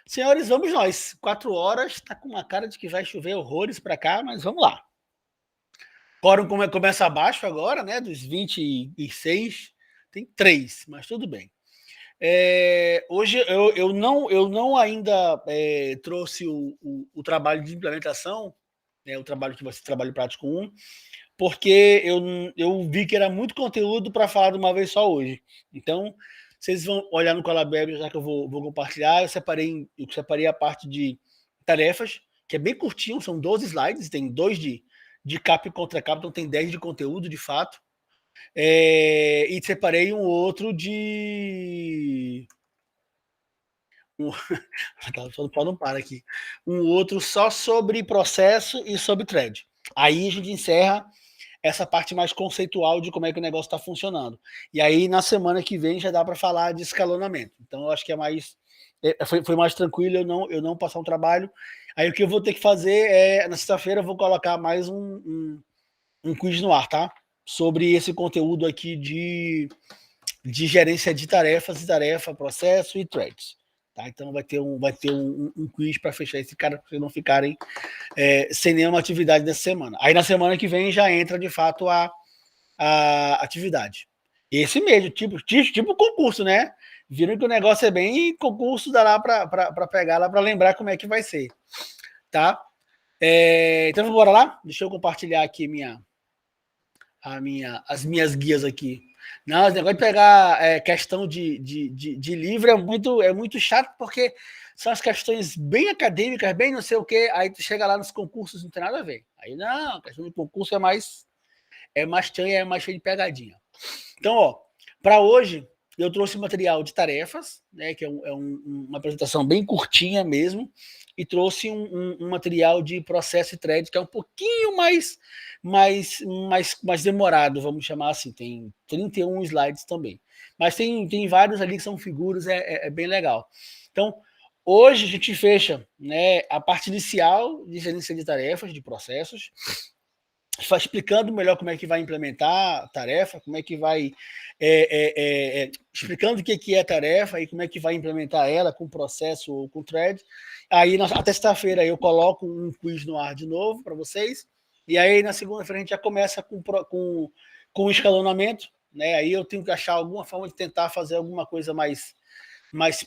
Senhores, vamos nós. 4 horas, está com uma cara de que vai chover horrores para cá, mas vamos lá. Quórum começa abaixo agora, né? Dos 26, tem 3, mas tudo bem. Hoje eu não ainda trouxe o trabalho de implementação, né, o trabalho que você trabalha prático 1, porque eu vi que era muito conteúdo para falar de uma vez só hoje. Então, vocês vão olhar no Colabweb, já que eu vou compartilhar. Eu separei a parte de tarefas, que é bem curtinho, são 12 slides, tem 2 de capa e contra capa, então tem 10 de conteúdo de fato. E separei um outro de. Só não para aqui. Um outro só sobre processo e sobre thread. Aí a gente encerra essa parte mais conceitual de como é que o negócio está funcionando. E aí, na semana que vem, já dá para falar de escalonamento. Então, eu acho que é mais. Foi mais tranquilo eu não passar um trabalho. Aí, o que eu vou ter que fazer é, na sexta-feira, eu vou colocar mais um quiz no ar, tá? Sobre esse conteúdo aqui de gerência de tarefas, processo e threads. Tá? Então vai ter um quiz para fechar esse cara, para vocês não ficarem sem nenhuma atividade nessa semana. Aí na semana que vem já entra de fato a atividade. Esse mesmo, tipo concurso, né? Viram que o negócio é bem concurso, dá lá para pegar lá para lembrar como é que vai ser. Tá? Então bora lá? Deixa eu compartilhar aqui as minhas guias aqui. Não, esse negócio de pegar questão de livro é muito chato, porque são as questões bem acadêmicas, bem não sei o quê, aí tu chega lá nos concursos, não tem nada a ver. Aí não, a questão de concurso é mais chanha, é mais cheio de pegadinha. Então, ó, para hoje, eu trouxe material de tarefas, né, que é uma apresentação bem curtinha mesmo, e trouxe um material de processo e thread, que é um pouquinho mais demorado, vamos chamar assim. Tem 31 slides também. Mas tem vários ali que são figuras, é bem legal. Então, hoje a gente fecha, né, a parte inicial de gerência de tarefas, de processos, explicando melhor como é que vai implementar a tarefa, como é que vai explicando o que é a tarefa e como é que vai implementar ela com processo ou com thread. Aí, na sexta-feira, eu coloco um quiz no ar de novo para vocês, e aí na segunda-feira a gente já começa com o escalonamento, né? Aí eu tenho que achar alguma forma de tentar fazer alguma coisa mais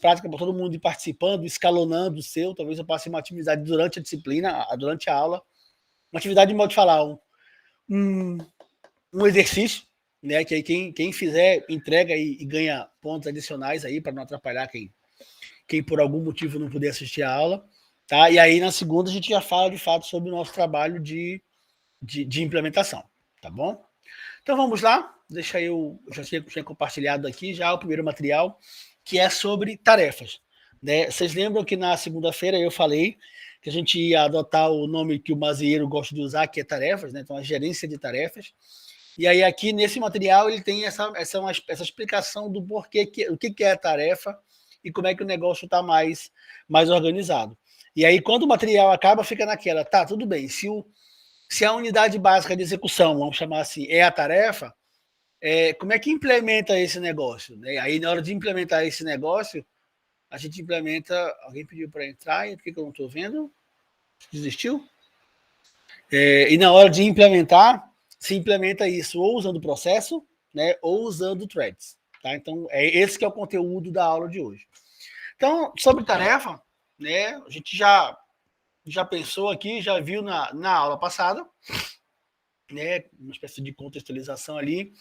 prática para todo mundo ir participando, escalonando o seu. Talvez eu passe uma atividade durante a disciplina, durante a aula, uma atividade de modo de falar, um exercício, né? Que aí quem fizer entrega e ganha pontos adicionais aí para não atrapalhar quem por algum motivo não puder assistir a aula, tá? E aí na segunda a gente já fala de fato sobre o nosso trabalho de implementação, tá bom? Então vamos lá, eu já tinha compartilhado aqui já o primeiro material, que é sobre tarefas, né? Vocês lembram que na segunda-feira eu falei que a gente ia adotar o nome que o Mazieiro gosta de usar, que é tarefas, né? Então a gerência de tarefas. E aí aqui nesse material ele tem essa explicação do porquê, o que é a tarefa e como é que o negócio está mais organizado. E aí quando o material acaba, fica naquela, tá, tudo bem, se a unidade básica de execução, vamos chamar assim, é a tarefa, como é que implementa esse negócio? Né? Aí na hora de implementar esse negócio, a gente implementa. Alguém pediu para entrar, e por que eu não estou vendo? Desistiu? E na hora de implementar, se implementa isso ou usando o processo, né, ou usando threads. Tá? Então, esse que é o conteúdo da aula de hoje. Então, sobre tarefa, né, a gente já pensou aqui, já viu na aula passada, né, uma espécie de contextualização ali,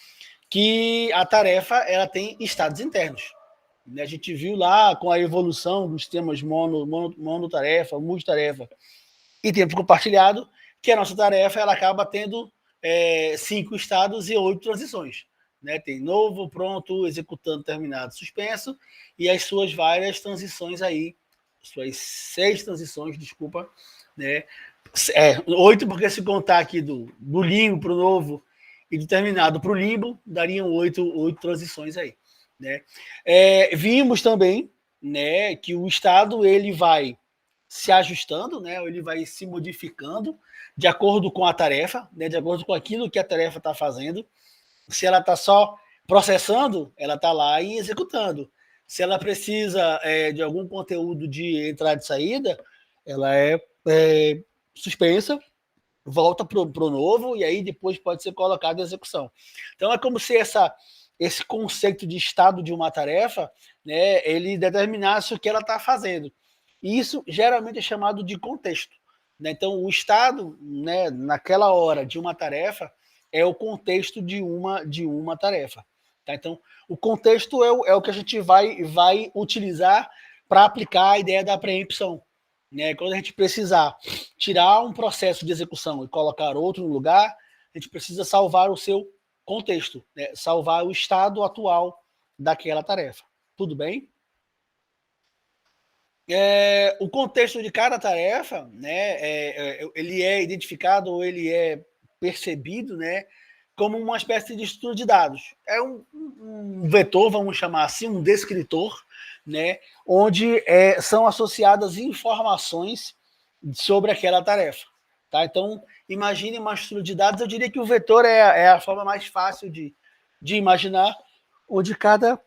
que a tarefa ela tem estados internos. A gente viu lá com a evolução dos temas monotarefa, multitarefa e tempo compartilhado, que a nossa tarefa ela acaba tendo 5 estados e 8 transições. Né? Tem novo, pronto, executando, terminado, suspenso, e as suas várias transições aí, suas 6 transições, desculpa, né? 8, porque se contar aqui do limbo para o novo e do terminado para o limbo, dariam 8 transições aí. Né? Vimos também, né, que o estado ele vai se ajustando, né, ele vai se modificando de acordo com a tarefa, né, de acordo com aquilo que a tarefa está fazendo. Se ela está só processando, ela está lá e executando. Se ela precisa de algum conteúdo de entrada e saída, ela é suspensa, volta para o novo e aí depois pode ser colocado em execução. Então é como se esse conceito de estado de uma tarefa, né, ele determinasse o que ela está fazendo. E isso geralmente é chamado de contexto. Né? Então o estado, né, naquela hora de uma tarefa é o contexto de uma tarefa. Tá? Então o contexto é o que a gente vai utilizar para aplicar a ideia da preempção. Né? Quando a gente precisar tirar um processo de execução e colocar outro no lugar, a gente precisa salvar o seu contexto, né? Salvar o estado atual daquela tarefa. Tudo bem? O contexto de cada tarefa, né, ele é identificado ou ele é percebido, né, como uma espécie de estrutura de dados. É um vetor, vamos chamar assim, um descritor, né, onde são associadas informações sobre aquela tarefa. Tá? Então, imagine uma estrutura de dados, eu diria que o vetor é a forma mais fácil de imaginar, onde cada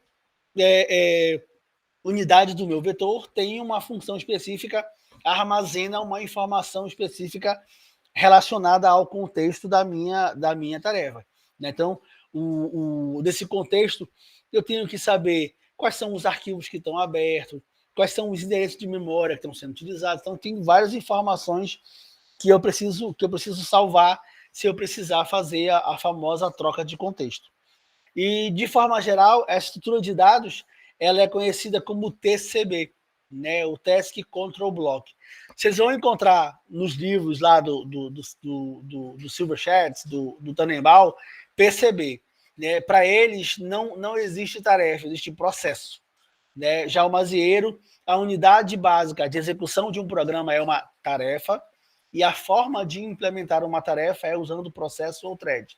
unidade do meu vetor tem uma função específica, armazena uma informação específica relacionada ao contexto da minha tarefa. Então, desse contexto, eu tenho que saber quais são os arquivos que estão abertos, quais são os endereços de memória que estão sendo utilizados. Então, tem várias informações que eu preciso salvar se eu precisar fazer a famosa troca de contexto. E, de forma geral, a estrutura de dados ela é conhecida como TCB, né? O Task Control Block. Vocês vão encontrar nos livros lá do Silvershats, do Tannenbaum, PCB. Né? Para eles, não existe tarefa, existe processo. Né? Já o Mazieiro, a unidade básica de execução de um programa é uma tarefa, e a forma de implementar uma tarefa é usando o processo ou thread.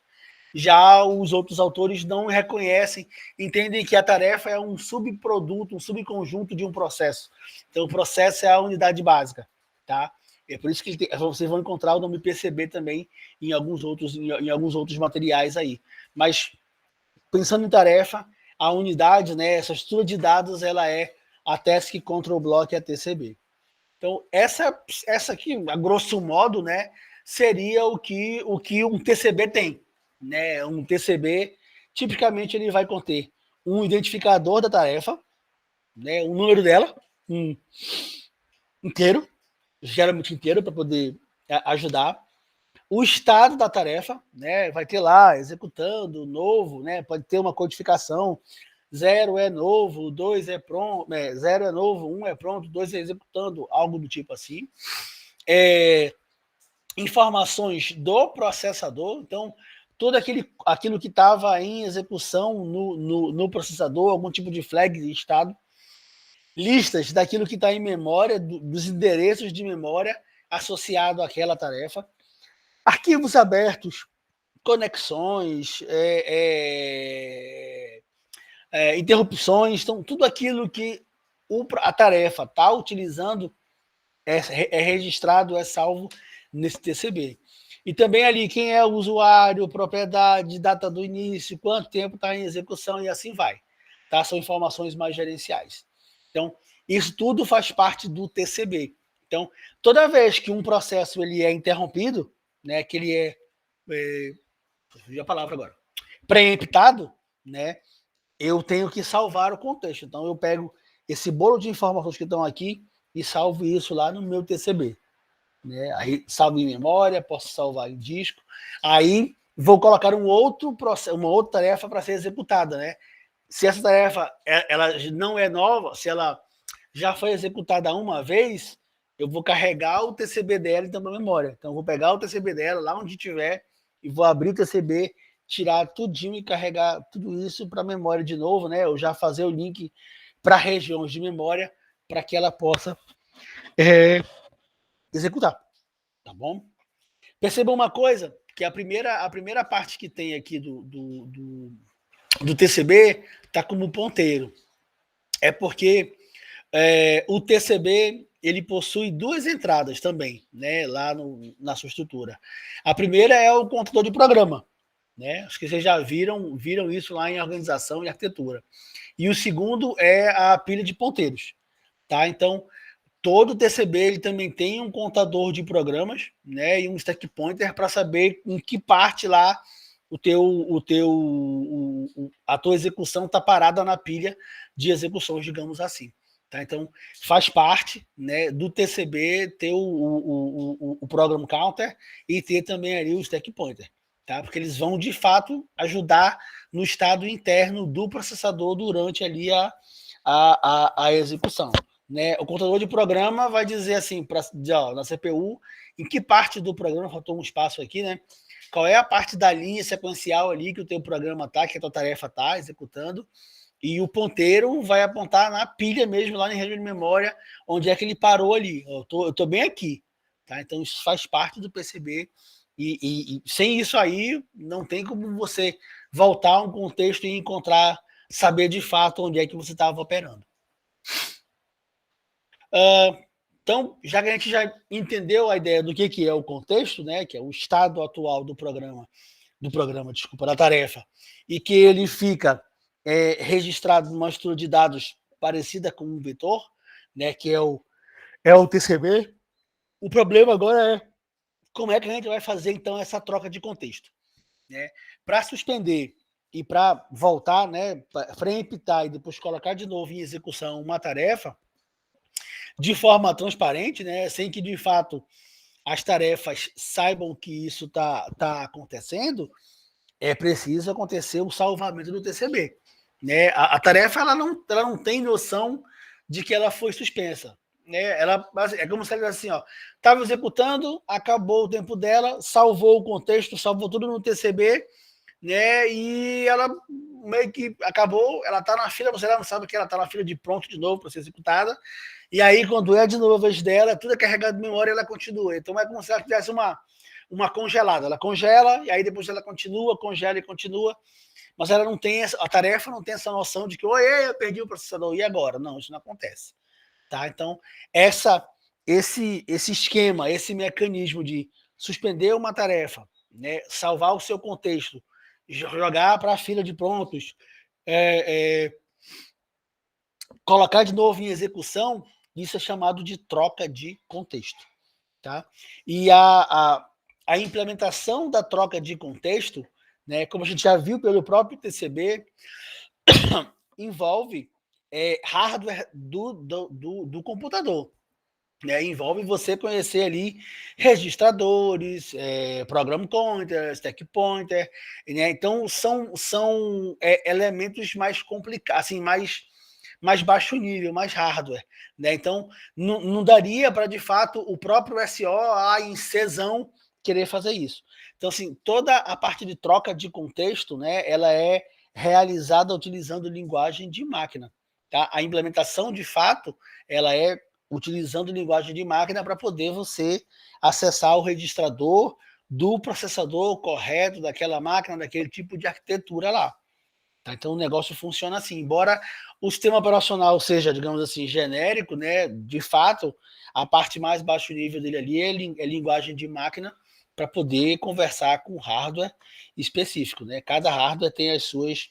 Já os outros autores não reconhecem, entendem que a tarefa é um subproduto, um subconjunto de um processo. Então, o processo é a unidade básica. Tá? É por isso que vocês vão encontrar o nome PCB também em alguns outros materiais aí. Mas, pensando em tarefa, a unidade, né, essa estrutura de dados, ela é a Task Control Block, a TCB. Então, essa aqui, a grosso modo, né, seria o que um TCB tem. Né? Um TCB, tipicamente, ele vai conter um identificador da tarefa, né, o número dela, inteiro, geralmente inteiro, para poder ajudar. O estado da tarefa, né, vai ter lá, executando, novo, né, pode ter uma codificação, 0 é novo, 2 é pronto, 0 é novo, 1 é pronto, 2 é executando, algo do tipo assim. Informações do processador, então, todo aquilo que estava em execução no processador, algum tipo de flag de estado, listas daquilo que está em memória, dos endereços de memória associado àquela tarefa, arquivos abertos, conexões, interrupções, então tudo aquilo que a tarefa está utilizando é registrado, é salvo nesse TCB. E também ali quem é o usuário, propriedade, data do início, quanto tempo está em execução e assim vai. Tá? São informações mais gerenciais. Então, isso tudo faz parte do TCB. Então, toda vez que um processo ele é interrompido, né, que ele a palavra agora, preemptado, né, eu tenho que salvar o contexto. Então, eu pego esse bolo de informações que estão aqui e salvo isso lá no meu TCB. Né? Aí salvo em memória, posso salvar em disco. Aí vou colocar um outro processo, uma outra tarefa para ser executada. Né? Se essa tarefa ela não é nova, se ela já foi executada uma vez, eu vou carregar o TCB dela então para a memória. Então, eu vou pegar o TCB dela lá onde tiver e vou abrir o TCB, tirar tudinho e carregar tudo isso para a memória de novo, né? Ou já fazer o link para regiões de memória para que ela possa executar. Tá bom? Perceba uma coisa, que a primeira parte que tem aqui do TCB está como ponteiro. É porque o TCB ele possui duas entradas também, né, lá na sua estrutura. A primeira é o computador de programa. Né? Acho que vocês já viram isso lá em organização e arquitetura. e o segundo é a pilha de ponteiros. Tá? Então, todo TCB ele também tem um contador de programas, né, e um stack pointer para saber em que parte lá a tua execução está parada na pilha de execuções, digamos assim. Tá? Então, faz parte, né, do TCB ter o program counter e ter também ali o stack pointer. Tá? Porque eles vão, de fato, ajudar no estado interno do processador durante ali a execução. Né? O contador de programa vai dizer assim, na CPU, em que parte do programa, faltou um espaço aqui, né? Qual é a parte da linha sequencial ali que o teu programa está, que a tua tarefa está executando, e o ponteiro vai apontar na pilha mesmo, lá na região de memória, onde é que ele parou ali. Eu tô bem aqui. Tá? Então, isso faz parte do PCB, e sem isso aí, não tem como você voltar a um contexto e encontrar, saber de fato onde é que você estava operando. Então, já que a gente já entendeu a ideia do que é o contexto, né, que é o estado atual do programa, da tarefa, e que ele fica registrado numa estrutura de dados parecida com um vetor, né, que é o TCB. O problema agora é como é que a gente vai fazer, então, essa troca de contexto. Né? Para suspender e para voltar, né, para empitar e depois colocar de novo em execução uma tarefa, de forma transparente, né, sem que, de fato, as tarefas saibam que isso está acontecendo, é preciso acontecer o salvamento do TCB. Né? A tarefa ela não tem noção de que ela foi suspensa. Né? É como se ela assim, estava executando, acabou o tempo dela, salvou o contexto, salvou tudo no TCB, né? E ela meio que acabou, ela está na fila, você não sabe que ela está na fila de pronto de novo para ser executada, e aí quando é de novo a vez dela, tudo é carregado de memória e ela continua. Então é como se ela tivesse uma congelada, ela congela, e aí depois ela continua, congela e continua, mas ela não tem, a tarefa não tem essa noção de que, eu perdi o processador, e agora? Não, isso não acontece. Tá? Então, esse esquema, esse mecanismo de suspender uma tarefa, né, salvar o seu contexto, jogar para a fila de prontos, colocar de novo em execução, isso é chamado de troca de contexto. Tá? E a implementação da troca de contexto, né, como a gente já viu pelo próprio TCB, envolve hardware do computador. Né? Envolve você conhecer ali registradores, program pointer, stack pointer, né? Então são elementos mais complicados, assim, mais baixo nível, mais hardware. Né? Então não daria para, de fato, o próprio SO em Czão querer fazer isso. Então, assim, toda a parte de troca de contexto, né, ela é realizada utilizando linguagem de máquina. Tá? A implementação, de fato, ela é utilizando linguagem de máquina para poder você acessar o registrador do processador correto daquela máquina, daquele tipo de arquitetura lá. Tá? Então o negócio funciona assim. Embora o sistema operacional seja, digamos assim, genérico, né, de fato, a parte mais baixo nível dele ali é linguagem de máquina para poder conversar com hardware específico. Né? Cada hardware tem as suas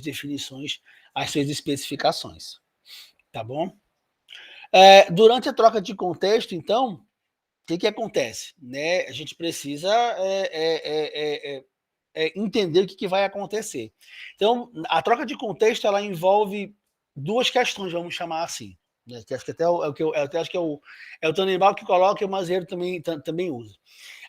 definições, as suas especificações. Tá bom? Durante a troca de contexto, então, o que acontece? Né? A gente precisa entender o que vai acontecer. Então, a troca de contexto ela envolve duas questões, vamos chamar assim. Né? Que acho que até acho que é o Tannenbaum que coloca e o Mazzeiro também usa.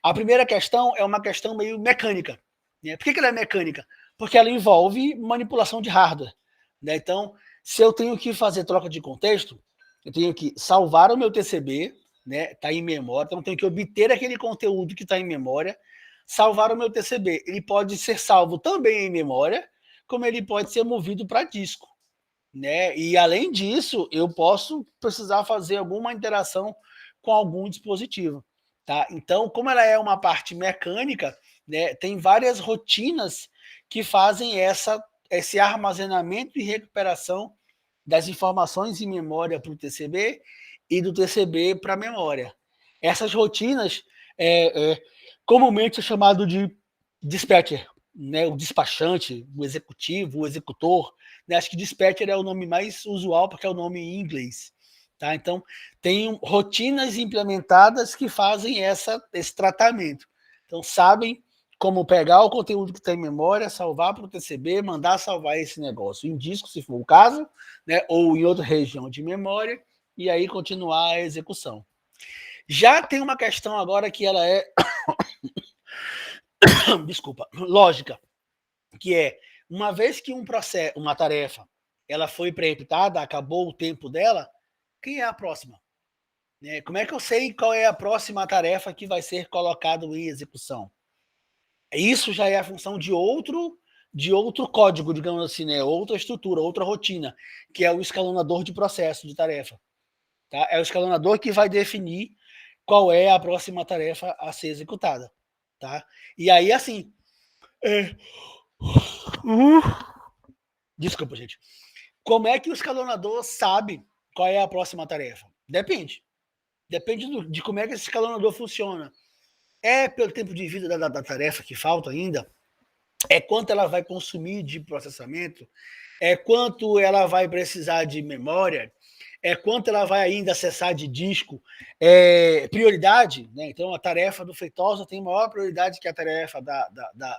A primeira questão é uma questão meio mecânica. Né? Por que ela é mecânica? Porque ela envolve manipulação de hardware. Né? Então, se eu tenho que fazer troca de contexto, eu tenho que salvar o meu TCB, né? Está em memória, então eu tenho que obter aquele conteúdo que está em memória, salvar o meu TCB. Ele pode ser salvo também em memória, como ele pode ser movido para disco. Né? E além disso, eu posso precisar fazer alguma interação com algum dispositivo. Tá? Então, como ela é uma parte mecânica, né, tem várias rotinas que fazem esse armazenamento e recuperação das informações em memória para o TCB e do TCB para a memória. Essas rotinas comumente é chamado de dispatcher. né, o despachante, o executivo, o executor, né? Acho que dispatcher é o nome mais usual porque é o nome em inglês. Tá? Então, tem rotinas implementadas que fazem esse tratamento. Então, sabem como pegar o conteúdo que está em memória, salvar para o TCB, mandar salvar esse negócio em disco, se for o caso, né, ou em outra região de memória, e aí continuar a execução. Já tem uma questão agora que ela é desculpa, lógica, que é, uma vez que um processo, uma tarefa, ela foi pré-empitada, acabou o tempo dela, quem é a próxima? Né? Como é que eu sei qual é a próxima tarefa que vai ser colocada em execução? Isso já é a função de outro código, digamos assim, né? Outra estrutura, outra rotina, que é o escalonador de processo, de tarefa. Tá? É o escalonador que vai definir qual é a próxima tarefa a ser executada. Tá? E aí, assim... Desculpa, gente. Como é que o escalonador sabe qual é a próxima tarefa? Depende. Depende de como é que esse escalonador funciona. É pelo tempo de vida da tarefa que falta ainda? É quanto ela vai consumir de processamento? É quanto ela vai precisar de memória? É quanto ela vai ainda acessar de disco? Prioridade, né? Então a tarefa do Feitosa tem maior prioridade que a tarefa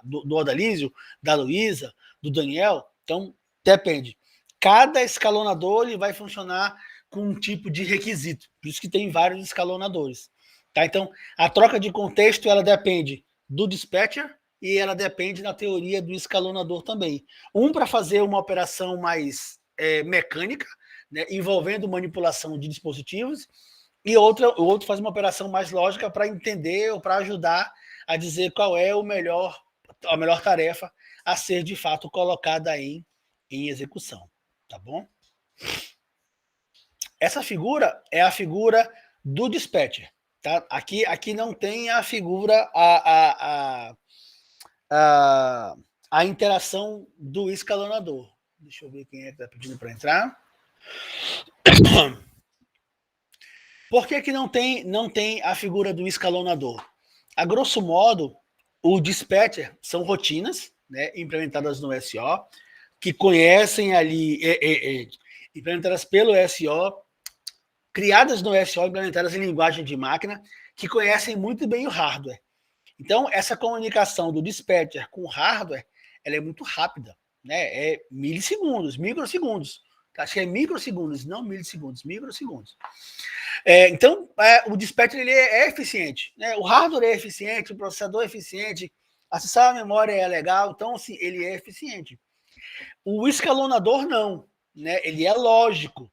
do Odalísio, da Luísa, do Daniel. Então depende. Cada escalonador ele vai funcionar com um tipo de requisito. Por isso que tem vários escalonadores. Tá? Então a troca de contexto ela depende do dispatcher e ela depende da teoria do escalonador também. Um para fazer uma operação mais mecânica, né, envolvendo manipulação de dispositivos, e o outro faz uma operação mais lógica para entender ou para ajudar a dizer qual é a melhor tarefa a ser de fato colocada em execução. Tá bom? Essa figura é a figura do dispatcher. Tá? Aqui não tem a figura, a interação do escalonador. Deixa eu ver quem é que está pedindo para entrar. Por que não tem a figura do escalonador? A grosso modo, o dispatcher são rotinas, né, implementadas no SO, que conhecem ali, implementadas pelo SO, criadas no SO, implementadas em linguagem de máquina, que conhecem muito bem o hardware. Então, essa comunicação do dispatcher com o hardware, ela é muito rápida, né? É milissegundos, microsegundos. Acho que é microsegundos, não milissegundos, microsegundos. Então, o dispatcher ele é eficiente, né? O hardware é eficiente, o processador é eficiente, acessar a memória é legal, então, assim, ele é eficiente. O escalonador não, né? Ele é lógico,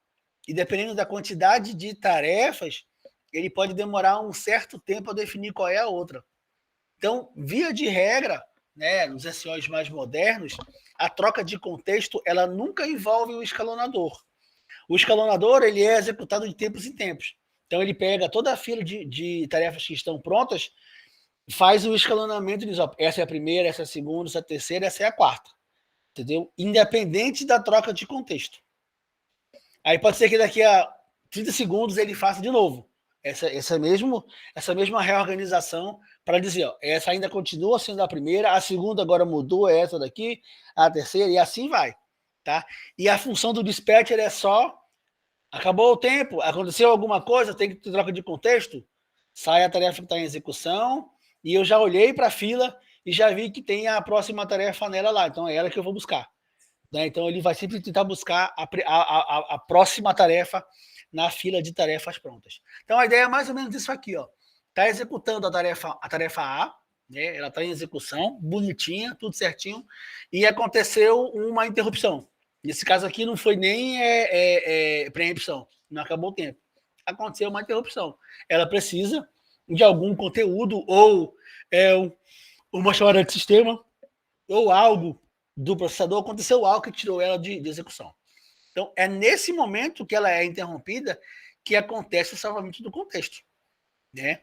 e dependendo da quantidade de tarefas, ele pode demorar um certo tempo a definir qual é a outra. Então, via de regra, né, nos SOs mais modernos, a troca de contexto ela nunca envolve o escalonador. O escalonador ele é executado de tempos em tempos. Então, ele pega toda a fila de tarefas que estão prontas, faz o escalonamento e diz: ó, essa é a primeira, essa é a segunda, essa é a terceira, essa é a quarta. Entendeu? Independente da troca de contexto. Aí pode ser que daqui a 30 segundos ele faça de novo essa mesma reorganização para dizer, ó, essa ainda continua sendo a primeira, a segunda agora mudou, é essa daqui, a terceira, e assim vai. Tá? E a função do dispatcher é só, acabou o tempo, aconteceu alguma coisa, tem que ter troca de contexto, sai a tarefa que está em execução, e eu já olhei para a fila e já vi que tem a próxima tarefa nela lá, então é ela que eu vou buscar. Né? Então, ele vai sempre tentar buscar a próxima tarefa na fila de tarefas prontas. Então, a ideia é mais ou menos isso aqui. Está executando a tarefa A, né? Ela está em execução, bonitinha, tudo certinho, e aconteceu uma interrupção. Nesse caso aqui, não foi nem preempção, não acabou o tempo. Aconteceu uma interrupção. Ela precisa de algum conteúdo ou uma chamada de sistema ou algo do processador, aconteceu algo que tirou ela de execução. Então, é nesse momento que ela é interrompida que acontece o salvamento do contexto. Né?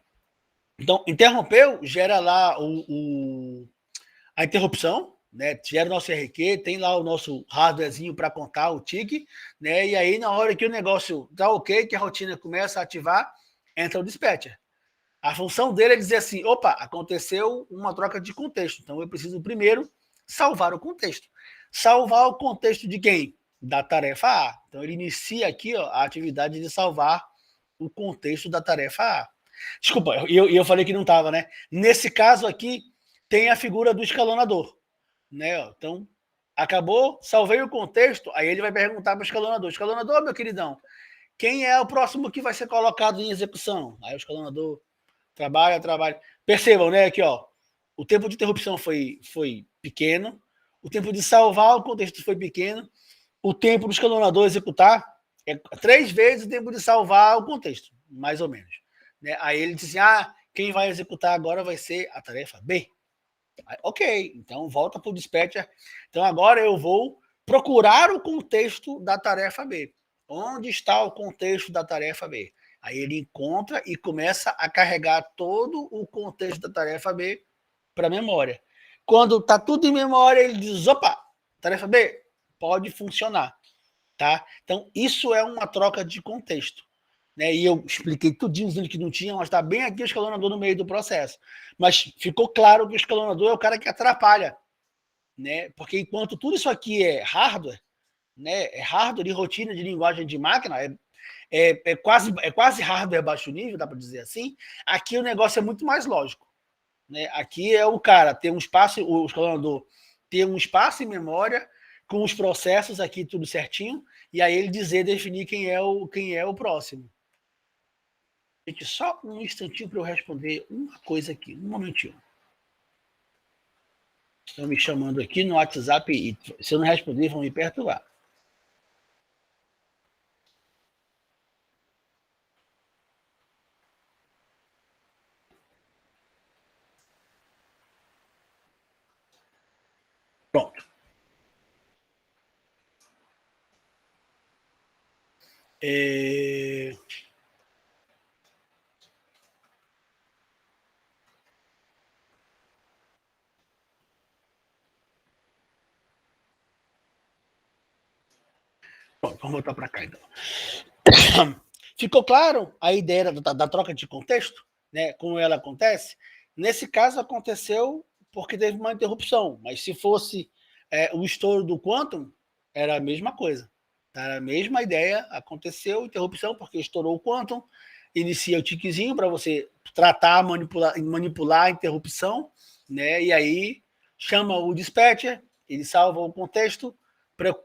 Então, interrompeu, gera lá a interrupção, né? Gera o nosso RQ, tem lá o nosso hardwarezinho para contar o tique, né? E aí, na hora que o negócio está ok, que a rotina começa a ativar, entra o dispatcher. A função dele é dizer assim, opa, aconteceu uma troca de contexto, então eu preciso primeiro salvar o contexto. Salvar o contexto de quem? Da tarefa A. Então, ele inicia aqui ó, a atividade de salvar o contexto da tarefa A. Desculpa, eu falei que não estava, né? Nesse caso aqui, tem a figura do escalonador. Né? Então, acabou, salvei o contexto, aí ele vai perguntar para o escalonador: escalonador, meu queridão, quem é o próximo que vai ser colocado em execução? Aí o escalonador trabalha. Percebam, né? Aqui, ó, o tempo de interrupção foi pequeno, o tempo de salvar o contexto foi pequeno, o tempo do escalonador executar é 3 vezes o tempo de salvar o contexto, mais ou menos. Né? Aí ele diz assim: quem vai executar agora vai ser a tarefa B. Ok, então volta para o dispatcher. Então agora eu vou procurar o contexto da tarefa B. Onde está o contexto da tarefa B? Aí ele encontra e começa a carregar todo o contexto da tarefa B para a memória. Quando está tudo em memória, ele diz: opa, tarefa B, pode funcionar. Tá? Então, isso é uma troca de contexto. Né? E eu expliquei tudinho dizendo que não tinha, mas está bem aqui o escalonador no meio do processo. Mas ficou claro que o escalonador é o cara que atrapalha. Né? Porque enquanto tudo isso aqui é hardware, né? É hardware e rotina de linguagem de máquina, é quase hardware baixo nível, dá para dizer assim, aqui o negócio é muito mais lógico. Né? Aqui é o cara ter um espaço, o escalonador ter um espaço em memória, com os processos aqui tudo certinho, e aí ele definir quem é o próximo. Gente, só um instantinho para eu responder uma coisa aqui, um momentinho. Estão me chamando aqui no WhatsApp e se eu não responder, vão me perturbar. Pronto. Pronto, vamos voltar para cá então. Ficou claro a ideia da troca de contexto? Né? Como ela acontece? Nesse caso aconteceu porque teve uma interrupção, mas se fosse o estouro do quantum, era a mesma coisa. Era a mesma ideia, aconteceu interrupção porque estourou o quantum, inicia o tiquezinho para você tratar, manipular a interrupção, né? E aí chama o dispatcher, ele salva o contexto,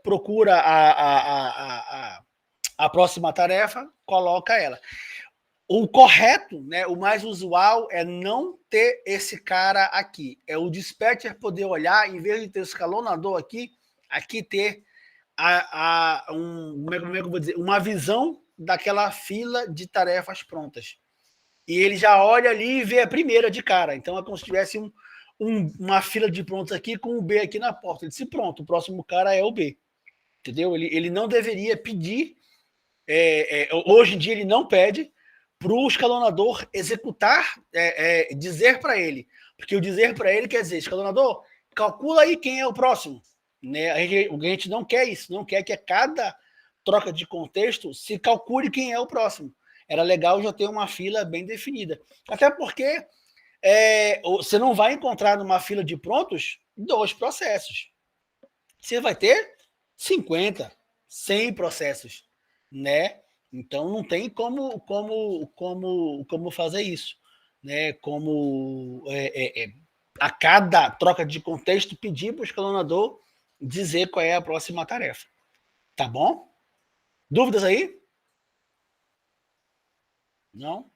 procura a próxima tarefa, coloca ela. O correto, né, o mais usual é não ter esse cara aqui. É o dispatcher poder olhar, em vez de ter o escalonador aqui ter como é que eu vou dizer? Uma visão daquela fila de tarefas prontas. E ele já olha ali e vê a primeira de cara. Então é como se tivesse uma fila de prontos aqui com o B aqui na porta. Ele disse: pronto, o próximo cara é o B. Entendeu? Ele não deveria pedir. Hoje em dia ele não pede para o escalonador executar, dizer para ele. Porque o dizer para ele quer dizer: escalonador, calcula aí quem é o próximo. Né? A gente não quer isso, não quer que a cada troca de contexto se calcule quem é o próximo. Era legal já ter uma fila bem definida. Até porque você não vai encontrar numa fila de prontos 2 processos. Você vai ter 50, 100 processos, né? Então não tem como fazer isso, né? Como a cada troca de contexto pedir para o escalonador dizer qual é a próxima tarefa, tá bom? Dúvidas aí? Não?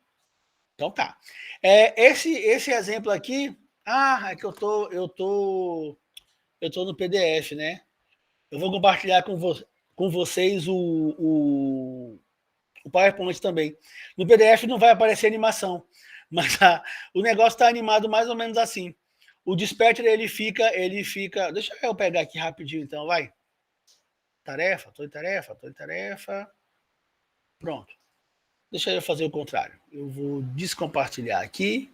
Então tá. Esse exemplo aqui, é que eu tô no PDF, né? Eu vou compartilhar com vocês o PowerPoint também. No PDF não vai aparecer animação, mas o negócio está animado mais ou menos assim. O dispatcher ele fica. Deixa eu pegar aqui rapidinho, então, vai. Estou em tarefa. Pronto. Deixa eu fazer o contrário. Eu vou descompartilhar aqui.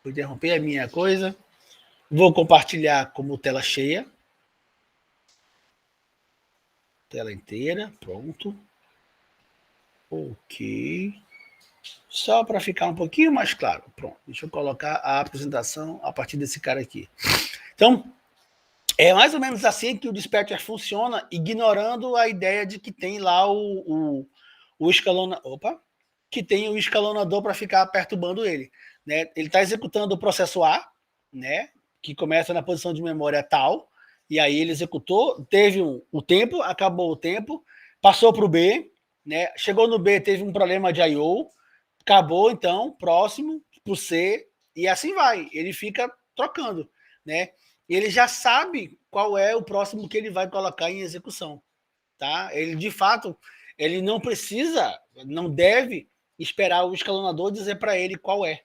Vou interromper a minha coisa. Vou compartilhar como tela cheia. Tela inteira. Pronto. Ok. Só para ficar um pouquinho mais claro. Pronto. Deixa eu colocar a apresentação a partir desse cara aqui. Então, É mais ou menos assim que o dispatcher funciona, ignorando a ideia de que tem lá o opa, que tem o escalonador para ficar perturbando ele. Né? Ele está executando o processo A, né? Que começa na posição de memória tal, e aí ele executou, teve o tempo, acabou o tempo, passou para o B, né? Chegou no B, teve um problema de I/O, acabou, então, próximo, para o C, e assim vai. Ele fica trocando, né? Ele já sabe qual é o próximo que ele vai colocar em execução, tá? Ele, de fato, ele não precisa, não deve esperar o escalonador dizer para ele qual é,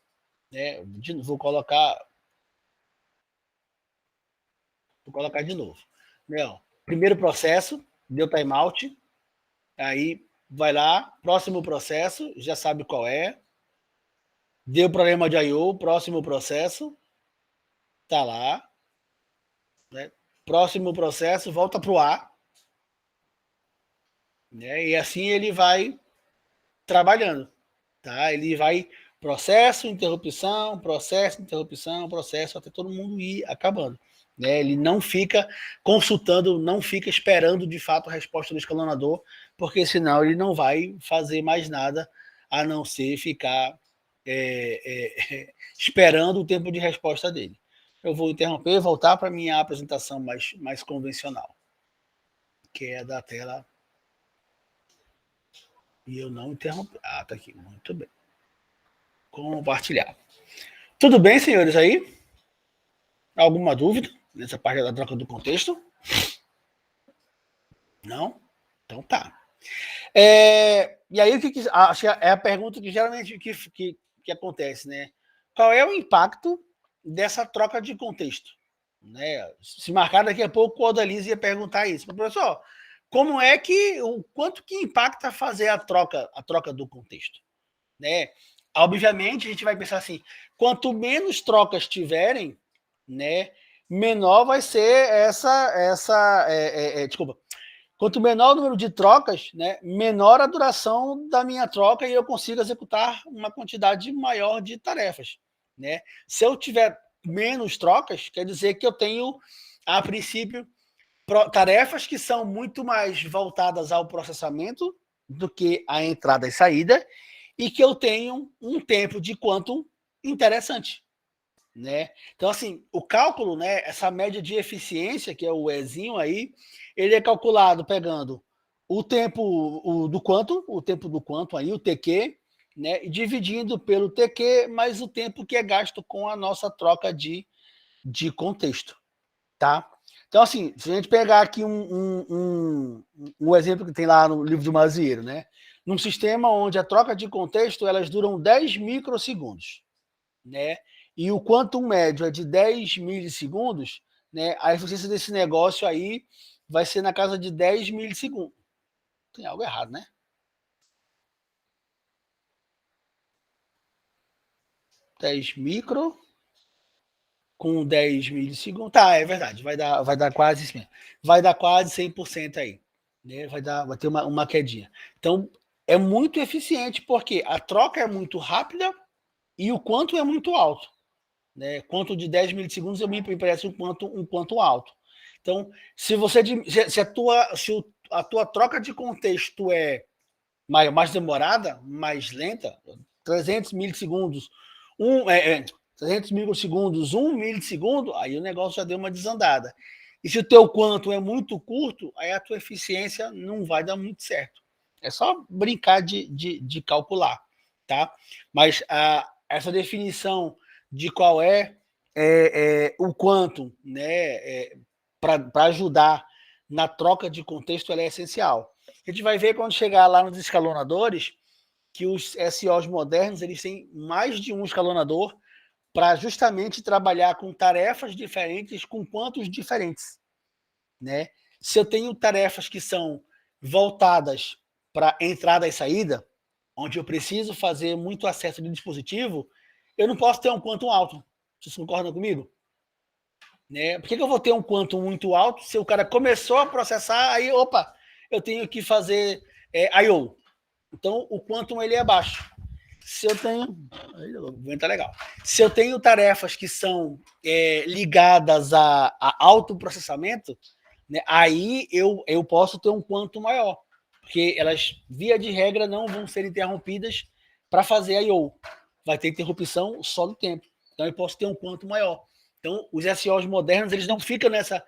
né? Vou colocar de novo. Não, primeiro processo, deu timeout, aí vai lá, próximo processo, já sabe qual é, deu problema de I/O, próximo processo, tá lá, né? Próximo processo, volta para o A, né? E assim ele vai trabalhando, tá? Ele vai processo, interrupção, processo, até todo mundo ir acabando. Né? Ele não fica consultando, não fica esperando de fato a resposta do escalonador, porque senão ele não vai fazer mais nada a não ser ficar esperando o tempo de resposta dele. Eu vou interromper e voltar para a minha apresentação mais convencional, que é a da tela. E eu não interrompi. Ah, tá aqui. Muito bem. Compartilhar. Tudo bem, senhores, aí? Alguma dúvida nessa parte da troca do contexto? Não? Então tá. E aí, acho que é a pergunta que geralmente que acontece, né? Qual é o impacto dessa troca de contexto? Né? Se marcar daqui a pouco, o Odalise ia perguntar isso. Mas, professor, como é que, o quanto que impacta fazer a troca do contexto? Né? Obviamente, a gente vai pensar assim, quanto menos trocas tiverem, né, menor vai ser desculpa, quanto menor o número de trocas, né, menor a duração da minha troca e eu consigo executar uma quantidade maior de tarefas. Né? Se eu tiver menos trocas, quer dizer que eu tenho, a princípio, tarefas que são muito mais voltadas ao processamento do que a entrada e saída, e que eu tenho um tempo de quantum interessante. Né? Então, assim, o cálculo, né, essa média de eficiência, que é o Ezinho aí, ele é calculado pegando o tempo do quantum, aí, o TQ, né, e dividindo pelo TQ mais o tempo que é gasto com a nossa troca de contexto. Tá? Então, assim, se a gente pegar aqui um exemplo que tem lá no livro do Mazieiro, né? Num sistema onde a troca de contexto elas duram 10 microsegundos, né? E o quantum médio é de 10 milissegundos, né? A eficiência desse negócio aí vai ser na casa de 10 milissegundos. Tem algo errado, né? Dez micro com 10 milissegundos. Tá, é verdade. Vai dar quase isso mesmo. Vai dar quase 100% aí. Né? Vai ter uma quedinha. Então, é muito eficiente, porque a troca é muito rápida e o quanto é muito alto. Né? Quanto de 10 milissegundos, me parece um quanto alto. Então, se você se a tua troca de contexto é mais demorada, mais lenta, 300 milissegundos, 300 microsegundos, 1 milissegundo, aí o negócio já deu uma desandada. E se o teu quanto é muito curto, aí a tua eficiência não vai dar muito certo. É só brincar de calcular, tá? Mas essa definição de qual o quanto, né, para ajudar na troca de contexto, ela é essencial. A gente vai ver quando chegar lá nos escalonadores que os SOs modernos eles têm mais de um escalonador para justamente trabalhar com tarefas diferentes com quantos diferentes. Né? Se eu tenho tarefas que são voltadas para entrada e saída, onde eu preciso fazer muito acesso de dispositivo, eu não posso ter um quantum alto. Vocês concordam comigo? Né? Por que eu vou ter um quantum muito alto se o cara começou a processar, aí, eu tenho que fazer I/O. Então, o quantum ele é baixo. Se eu tenho... Tá legal. Se eu tenho tarefas que são ligadas a autoprocessamento, né, aí eu posso ter um quanto maior, porque elas, via de regra, não vão ser interrompidas para fazer a I/O. Vai ter interrupção só do tempo. Então eu posso ter um quanto maior. Então, os SOs modernos, eles não ficam nessa...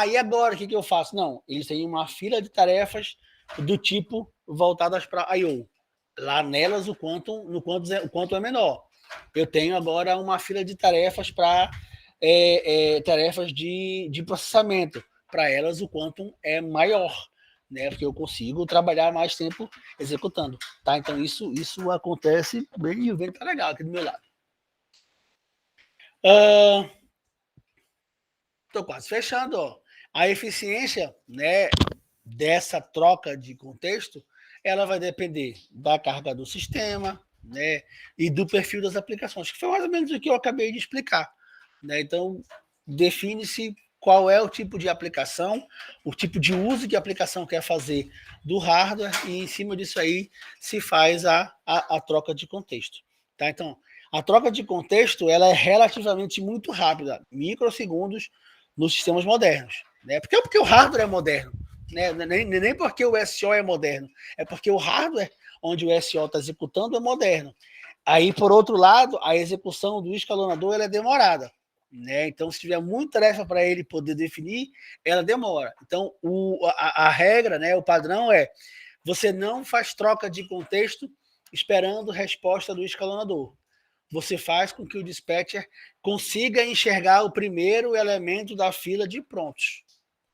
e agora, o que eu faço? Não, eles têm uma fila de tarefas do tipo voltadas para I/O. Lá nelas, o quanto é menor. Eu tenho agora uma fila de tarefas para tarefas de processamento. Para elas, o quantum é maior, né? Porque eu consigo trabalhar mais tempo executando. Tá? Então, isso acontece bem, e o vento tá legal aqui do meu lado. Estou quase fechando. Ó. A eficiência, né, dessa troca de contexto, ela vai depender da carga do sistema, né, e do perfil das aplicações, que foi mais ou menos o que eu acabei de explicar. Né? Então, define-se qual é o tipo de aplicação, o tipo de uso que a aplicação quer fazer do hardware, e em cima disso aí se faz a troca de contexto. Tá? Então, a troca de contexto ela é relativamente muito rápida, microsegundos nos sistemas modernos. Né? Porque o hardware é moderno. Né? Nem porque o SO é moderno, é porque o hardware onde o SO está executando é moderno. Aí, por outro lado, a execução do escalonador ela é demorada. Né? Então, se tiver muita tarefa para ele poder definir, ela demora. Então, a regra, né, o padrão é você não faz troca de contexto esperando resposta do escalonador. Você faz com que o dispatcher consiga enxergar o primeiro elemento da fila de prontos.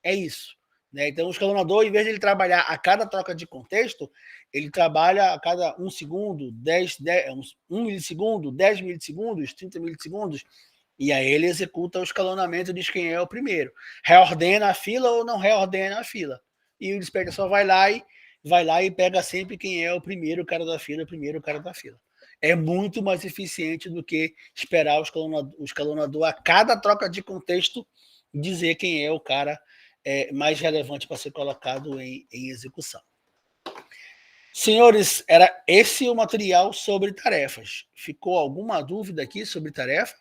É isso. Né? Então, o escalonador, em vez de ele trabalhar a cada troca de contexto, ele trabalha a cada 1 segundo, 1 milissegundo, 10 milissegundos, 30 milissegundos, e aí ele executa o escalonamento e diz quem é o primeiro. Reordena a fila ou não reordena a fila. E o dispatcher só vai lá e pega sempre quem é o primeiro cara da fila, É muito mais eficiente do que esperar o escalonador a cada troca de contexto dizer quem é o cara mais relevante para ser colocado em execução. Senhores, era esse o material sobre tarefas. Ficou alguma dúvida aqui sobre tarefa?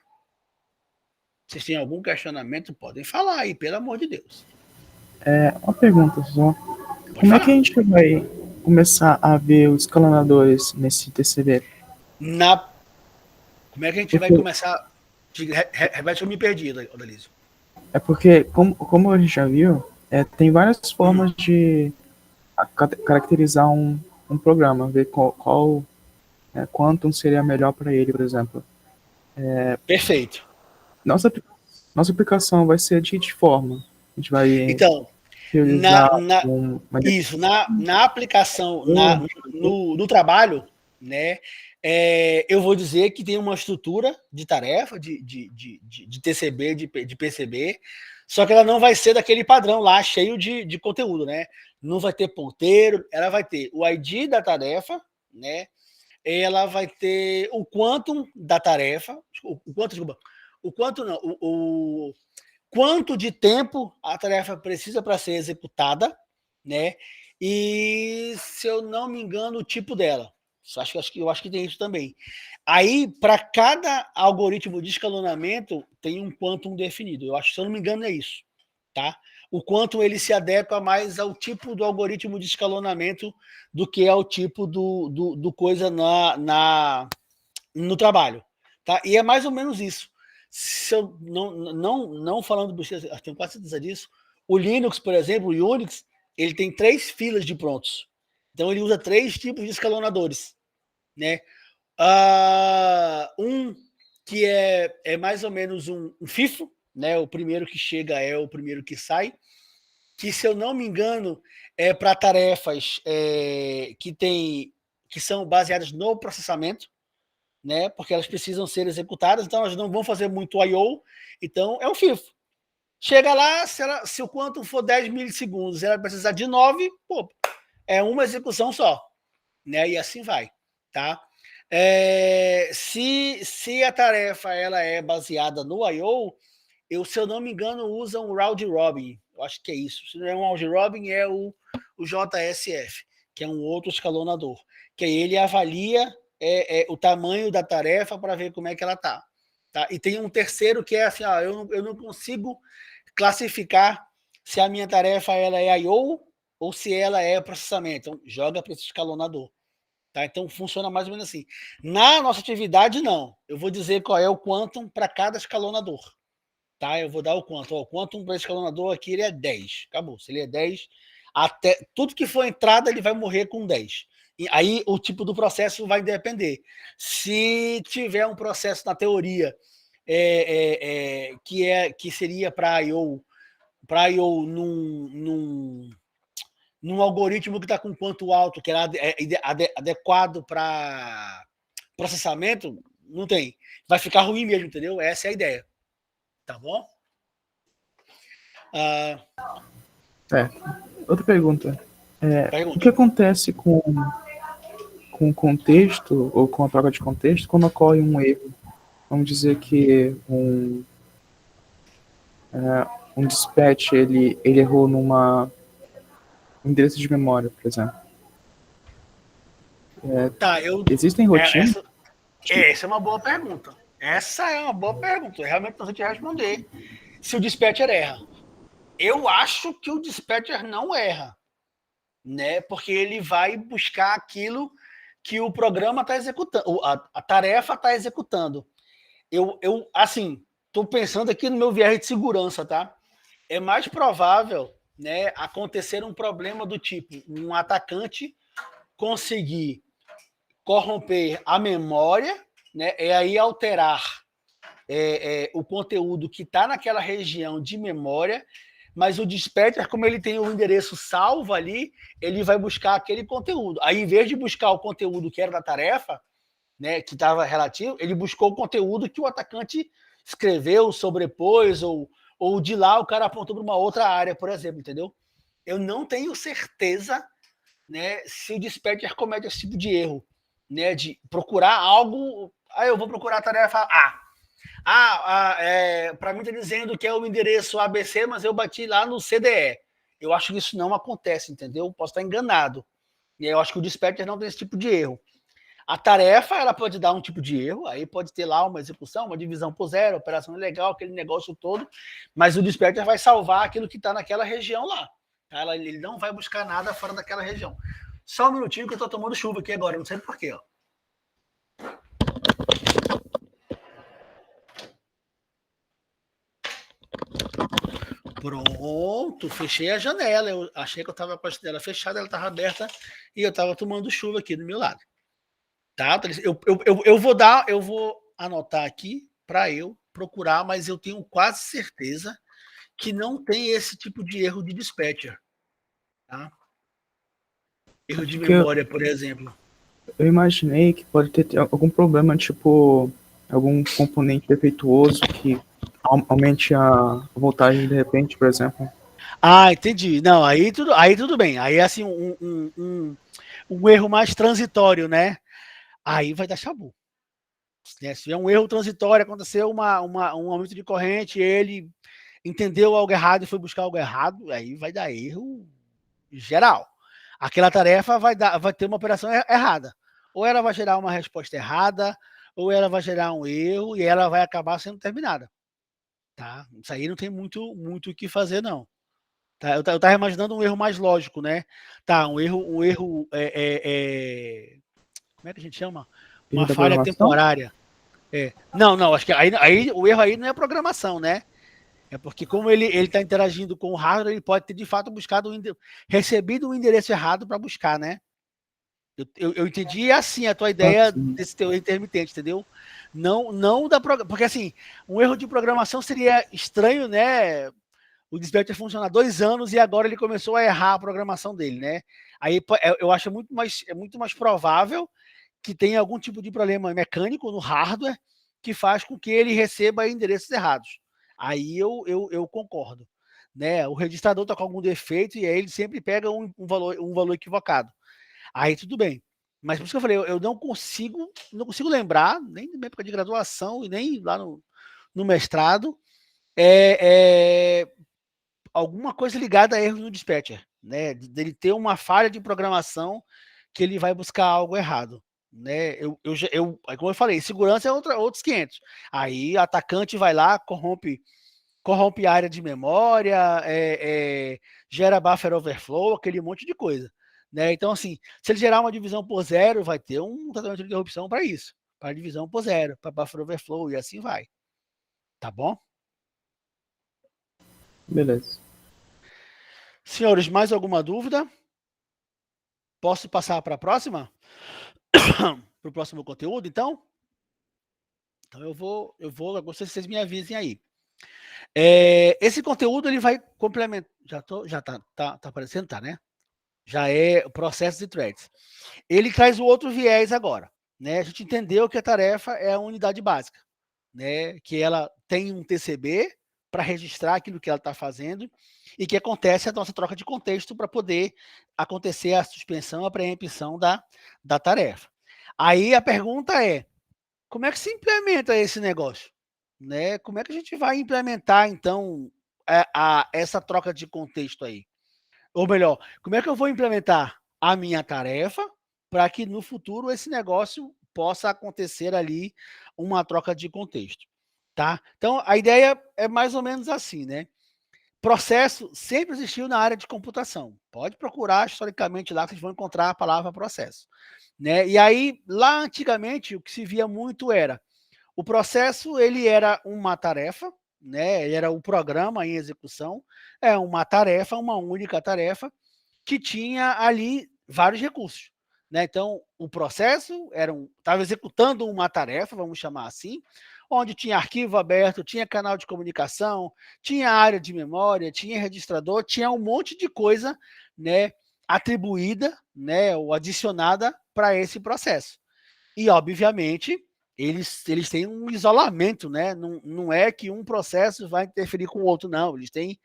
Vocês têm algum questionamento? Podem falar aí, pelo amor de Deus. Uma pergunta só. Como é que a gente vai começar a ver os escalonadores nesse TCB? Como é que a gente vai começar? Repete, eu me perdi, Odalísio. É porque, como a gente já viu, tem várias formas de caracterizar um programa, ver qual quantum seria melhor para ele, por exemplo. Perfeito. Nossa aplicação vai ser de que forma? A gente vai então, realizar na aplicação, no trabalho, né, eu vou dizer que tem uma estrutura de tarefa, de TCB, de PCB, só que ela não vai ser daquele padrão lá, cheio de conteúdo, né? Não vai ter ponteiro, ela vai ter o ID da tarefa, né? Ela vai ter o quantum da tarefa, quanto de tempo a tarefa precisa para ser executada, né? E, se eu não me engano, o tipo dela. Eu acho que tem isso também. Aí, para cada algoritmo de escalonamento, tem um quantum definido. Eu acho que, se eu não me engano, é isso. Tá? O quantum ele se adequa mais ao tipo do algoritmo de escalonamento do que ao tipo do coisa no trabalho. Tá? E é mais ou menos isso. Se eu não falando besteira, tenho quase certeza disso, o Linux, por exemplo, o Unix, ele tem 3 filas de prontos. Então, ele usa 3 tipos de escalonadores. Né? Um que é mais ou menos um FIFO, né? O primeiro que chega é o primeiro que sai, que, se eu não me engano, é para tarefas que são baseadas no processamento, né? Porque elas precisam ser executadas, então elas não vão fazer muito I/O, então é um FIFO. Chega lá, se o quantum for 10 milissegundos, ela precisar de 9, é uma execução só, né? E assim vai, tá? Se a tarefa ela é baseada no I/O, se eu não me engano, usam o round robin. Eu acho que é isso. Se não é um round robin, é o JSF, que é um outro escalonador, que aí ele avalia o tamanho da tarefa para ver como é que ela está. Tá? E tem um terceiro que é assim, eu não consigo classificar se a minha tarefa ela é I/O ou se ela é processamento. Então, joga para esse escalonador. Tá? Então, funciona mais ou menos assim. Na nossa atividade, não. Eu vou dizer qual é o quantum para cada escalonador. Tá? Eu vou dar o quantum. O quantum para esse escalonador aqui ele é 10. Acabou. Se ele é 10, até, tudo que for entrada, ele vai morrer com 10. E aí, o tipo do processo vai depender. Se tiver um processo na teoria que seria para I/O num algoritmo que está com quanto alto, que era adequado para processamento, não tem. Vai ficar ruim mesmo, entendeu? Essa é a ideia. Tá bom? Outra pergunta. O que Pergunta. acontece com o contexto, ou com a troca de contexto, quando ocorre um erro? Vamos dizer que um dispatch ele errou numa endereço de memória, por exemplo. Tá, Existem rotinas? Essa é uma boa pergunta. Essa é uma boa pergunta. Realmente não sei te responder. Se o dispatcher erra. Eu acho que o dispatcher não erra, né? Porque ele vai buscar aquilo que o programa está executando, a tarefa está executando. Eu assim, estou pensando aqui no meu viés de segurança, tá? É mais provável, né, acontecer um problema do tipo um atacante conseguir corromper a memória, né, e aí alterar o conteúdo que está naquela região de memória, mas o dispatcher, como ele tem o endereço salvo ali, ele vai buscar aquele conteúdo. Aí, em vez de buscar o conteúdo que era da tarefa, né, que estava relativo, ele buscou o conteúdo que o atacante escreveu, sobrepôs, ou de lá o cara apontou para uma outra área, por exemplo, entendeu? Eu não tenho certeza, né, se o dispatcher comete esse tipo de erro, né, de procurar algo. Eu vou procurar a tarefa A. Para mim está dizendo que é o endereço ABC, mas eu bati lá no CDE. Eu acho que isso não acontece, entendeu? Posso estar enganado. E eu acho que o dispatcher não tem esse tipo de erro. A tarefa ela pode dar um tipo de erro, aí pode ter lá uma execução, uma divisão por zero, operação ilegal, aquele negócio todo, mas o dispatcher vai salvar aquilo que está naquela região lá. Tá? Ele não vai buscar nada fora daquela região. Só um minutinho que eu estou tomando chuva aqui agora, não sei porquê. Ó. Pronto, fechei a janela. Eu achei que eu estava com a janela fechada, ela estava aberta e eu estava tomando chuva aqui do meu lado. Tá? Eu vou anotar aqui para eu procurar, mas eu tenho quase certeza que não tem esse tipo de erro de dispatcher. Tá? Erro de memória, por exemplo. Eu imaginei que pode ter algum problema, tipo, algum componente defeituoso que aumente a voltagem de repente, por exemplo. Entendi. Não, aí tudo bem. Aí é assim, um erro mais transitório, né? Aí vai dar chabu. Se tiver um erro transitório, aconteceu um aumento de corrente, ele entendeu algo errado e foi buscar algo errado, aí vai dar erro geral. Aquela tarefa vai ter uma operação errada. Ou ela vai gerar uma resposta errada, ou ela vai gerar um erro e ela vai acabar sendo terminada. Tá? Isso aí não tem muito o que fazer, não. Tá? Eu estava imaginando um erro mais lógico, né? Tá, um erro como é que a gente chama? Uma Da falha programação? temporária. Não, acho que aí o erro aí não é programação, né? É porque como ele está interagindo com o hardware, ele pode ter de fato recebido um endereço errado para buscar, né? Eu entendi assim a tua ideia desse teu intermitente, entendeu? Não da porque assim, um erro de programação seria estranho, né? O dispatcher funciona há 2 anos e agora ele começou a errar a programação dele, né? Aí eu acho muito mais provável que tenha algum tipo de problema mecânico no hardware que faz com que ele receba endereços errados. Aí eu concordo. Né? O registrador está com algum defeito e aí ele sempre pega um valor equivocado. Aí tudo bem. Mas por isso que eu falei, eu não consigo lembrar, nem na época de graduação e nem lá no mestrado, alguma coisa ligada a erros no dispatcher, né? Dele ter uma falha de programação que ele vai buscar algo errado. né? Como eu falei, segurança é outros 500. Aí atacante vai lá, corrompe a área de memória, gera buffer overflow, aquele monte de coisa. Né? Então, assim, se ele gerar uma divisão por zero, vai ter um tratamento de interrupção para isso, para divisão por zero, para buffer overflow, e assim vai. Tá bom? Beleza. Senhores, mais alguma dúvida? Posso passar para a próxima? Para o próximo conteúdo, então? Então eu vou, gostaria que vocês me avisem aí. Esse conteúdo ele vai complementar. Já tá aparecendo, tá, né? Já é o processo de threads. Ele traz o outro viés agora, né? A gente entendeu que a tarefa é a unidade básica, né? Que ela tem um TCB para registrar aquilo que ela está fazendo e que acontece a nossa troca de contexto para poder acontecer a suspensão, a preempção da tarefa. Aí a pergunta é, como é que se implementa esse negócio? Né? Como é que a gente vai implementar, então, essa troca de contexto aí? Ou melhor, como é que eu vou implementar a minha tarefa para que no futuro esse negócio possa acontecer ali uma troca de contexto, tá? Então, a ideia é mais ou menos assim, né? Processo sempre existiu na área de computação. Pode procurar historicamente lá, vocês vão encontrar a palavra processo. Né? E aí, lá antigamente, o que se via muito era o processo, ele era uma tarefa, né? Ele era o programa em execução, é uma tarefa, uma única tarefa, que tinha ali vários recursos. Né? Então, o processo estava executando uma tarefa, vamos chamar assim, onde tinha arquivo aberto, tinha canal de comunicação, tinha área de memória, tinha registrador, tinha um monte de coisa, né, atribuída, né, ou adicionada para esse processo. E, obviamente, eles têm um isolamento, né? Não é que um processo vai interferir com o outro, não. Eles têm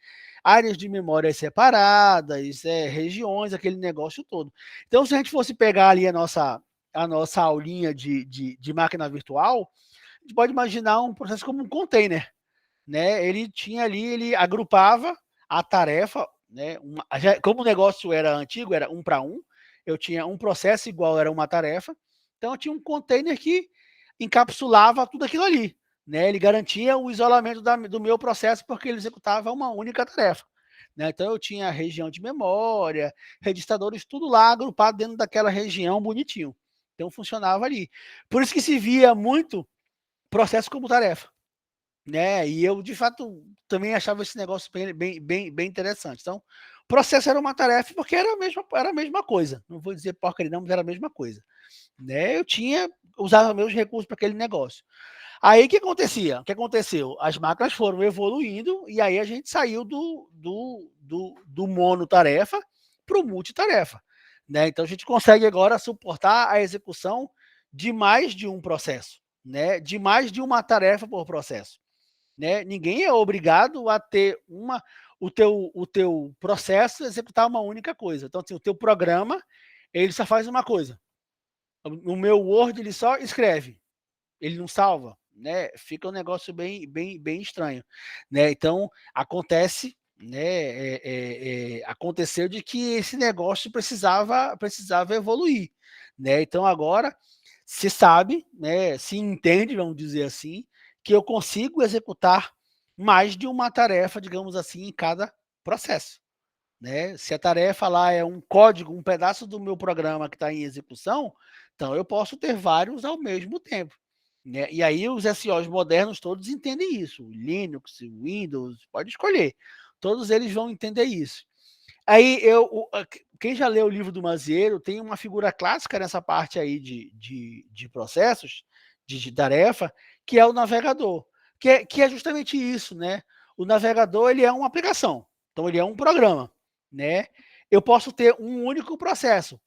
áreas de memória separadas, regiões, aquele negócio todo. Então, se a gente fosse pegar ali a nossa aulinha de máquina virtual, a gente pode imaginar um processo como um container. Né? Ele agrupava a tarefa, né? Como o negócio era antigo, era 1 para 1, eu tinha um processo igual era uma tarefa, então eu tinha um container que encapsulava tudo aquilo ali. Né? Ele garantia o isolamento do meu processo porque ele executava uma única tarefa. Né? Então eu tinha região de memória, registradores, tudo lá agrupado dentro daquela região bonitinho. Então funcionava ali. Por isso que se via muito processo como tarefa. Né? E eu, de fato, também achava esse negócio bem interessante. Então, o processo era uma tarefa porque era a mesma coisa. Não vou dizer porcaria não, mas era a mesma coisa. Né? Usava meus recursos para aquele negócio. Aí, o que acontecia? O que aconteceu? As máquinas foram evoluindo e aí a gente saiu do monotarefa para o multitarefa. Né? Então, a gente consegue agora suportar a execução de mais de um processo, né? De mais de uma tarefa por processo. Né? Ninguém é obrigado a ter o teu processo executar uma única coisa. Então, assim, o teu programa, ele só faz uma coisa. O meu Word, ele só escreve, ele não salva. Né? Fica um negócio bem estranho. Né? Então, acontece, né? Aconteceu de que esse negócio precisava evoluir. Né? Então, agora, se sabe, né? Se entende, vamos dizer assim, que eu consigo executar mais de uma tarefa, digamos assim, em cada processo. Né? Se a tarefa lá é um código, um pedaço do meu programa que está em execução, então eu posso ter vários ao mesmo tempo. Né? E aí os SOs modernos todos entendem isso. Linux, Windows, pode escolher. Todos eles vão entender isso. Aí quem já leu o livro do Mazieiro tem uma figura clássica nessa parte aí de processos, de tarefa, que é o navegador, que é justamente isso, né? O navegador ele é uma aplicação, então ele é um programa, né? Eu posso ter um único processo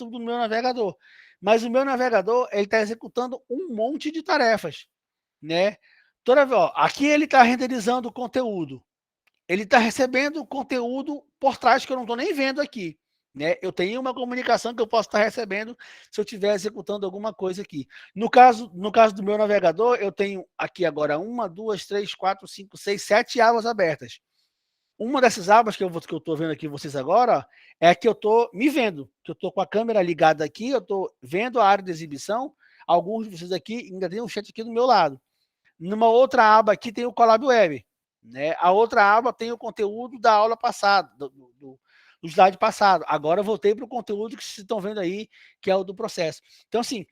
do meu navegador, mas o meu navegador ele está executando um monte de tarefas, né? Toda vez, aqui ele está renderizando o conteúdo, ele está recebendo conteúdo por trás que eu não estou nem vendo aqui. Né? Eu tenho uma comunicação que eu posso estar recebendo se eu estiver executando alguma coisa aqui. No caso do meu navegador, eu tenho aqui agora 1, 2, 3, 4, 5, 6, 7 abas abertas. Uma dessas abas que eu estou vendo aqui vocês agora, ó, é a que eu estou me vendo, que eu estou com a câmera ligada aqui, eu estou vendo a área de exibição, alguns de vocês aqui ainda tem um chat aqui do meu lado. Numa outra aba aqui tem o Colab Web, né? A outra aba tem o conteúdo da aula passada, do slide passado. Agora eu voltei para o conteúdo que vocês estão vendo aí, que é o do processo. Então, assim,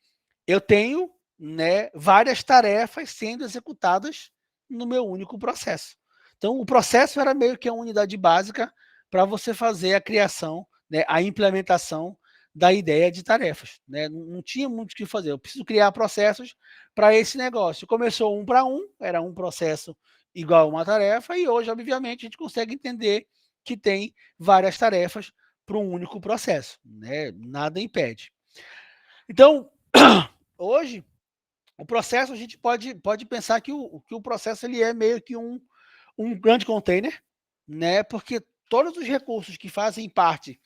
eu tenho, né, várias tarefas sendo executadas no meu único processo. Então, o processo era meio que a unidade básica para você fazer a criação, né, a implementação da ideia de tarefas. Né? Não tinha muito o que fazer. Eu preciso criar processos para esse negócio. Começou 1 para 1, era um processo igual a uma tarefa, e hoje, obviamente, a gente consegue entender que tem várias tarefas para um único processo. Né? Nada impede. Então, hoje, o processo, a gente pode pensar que o processo ele é meio que um grande container, né? Porque todos os recursos que fazem parte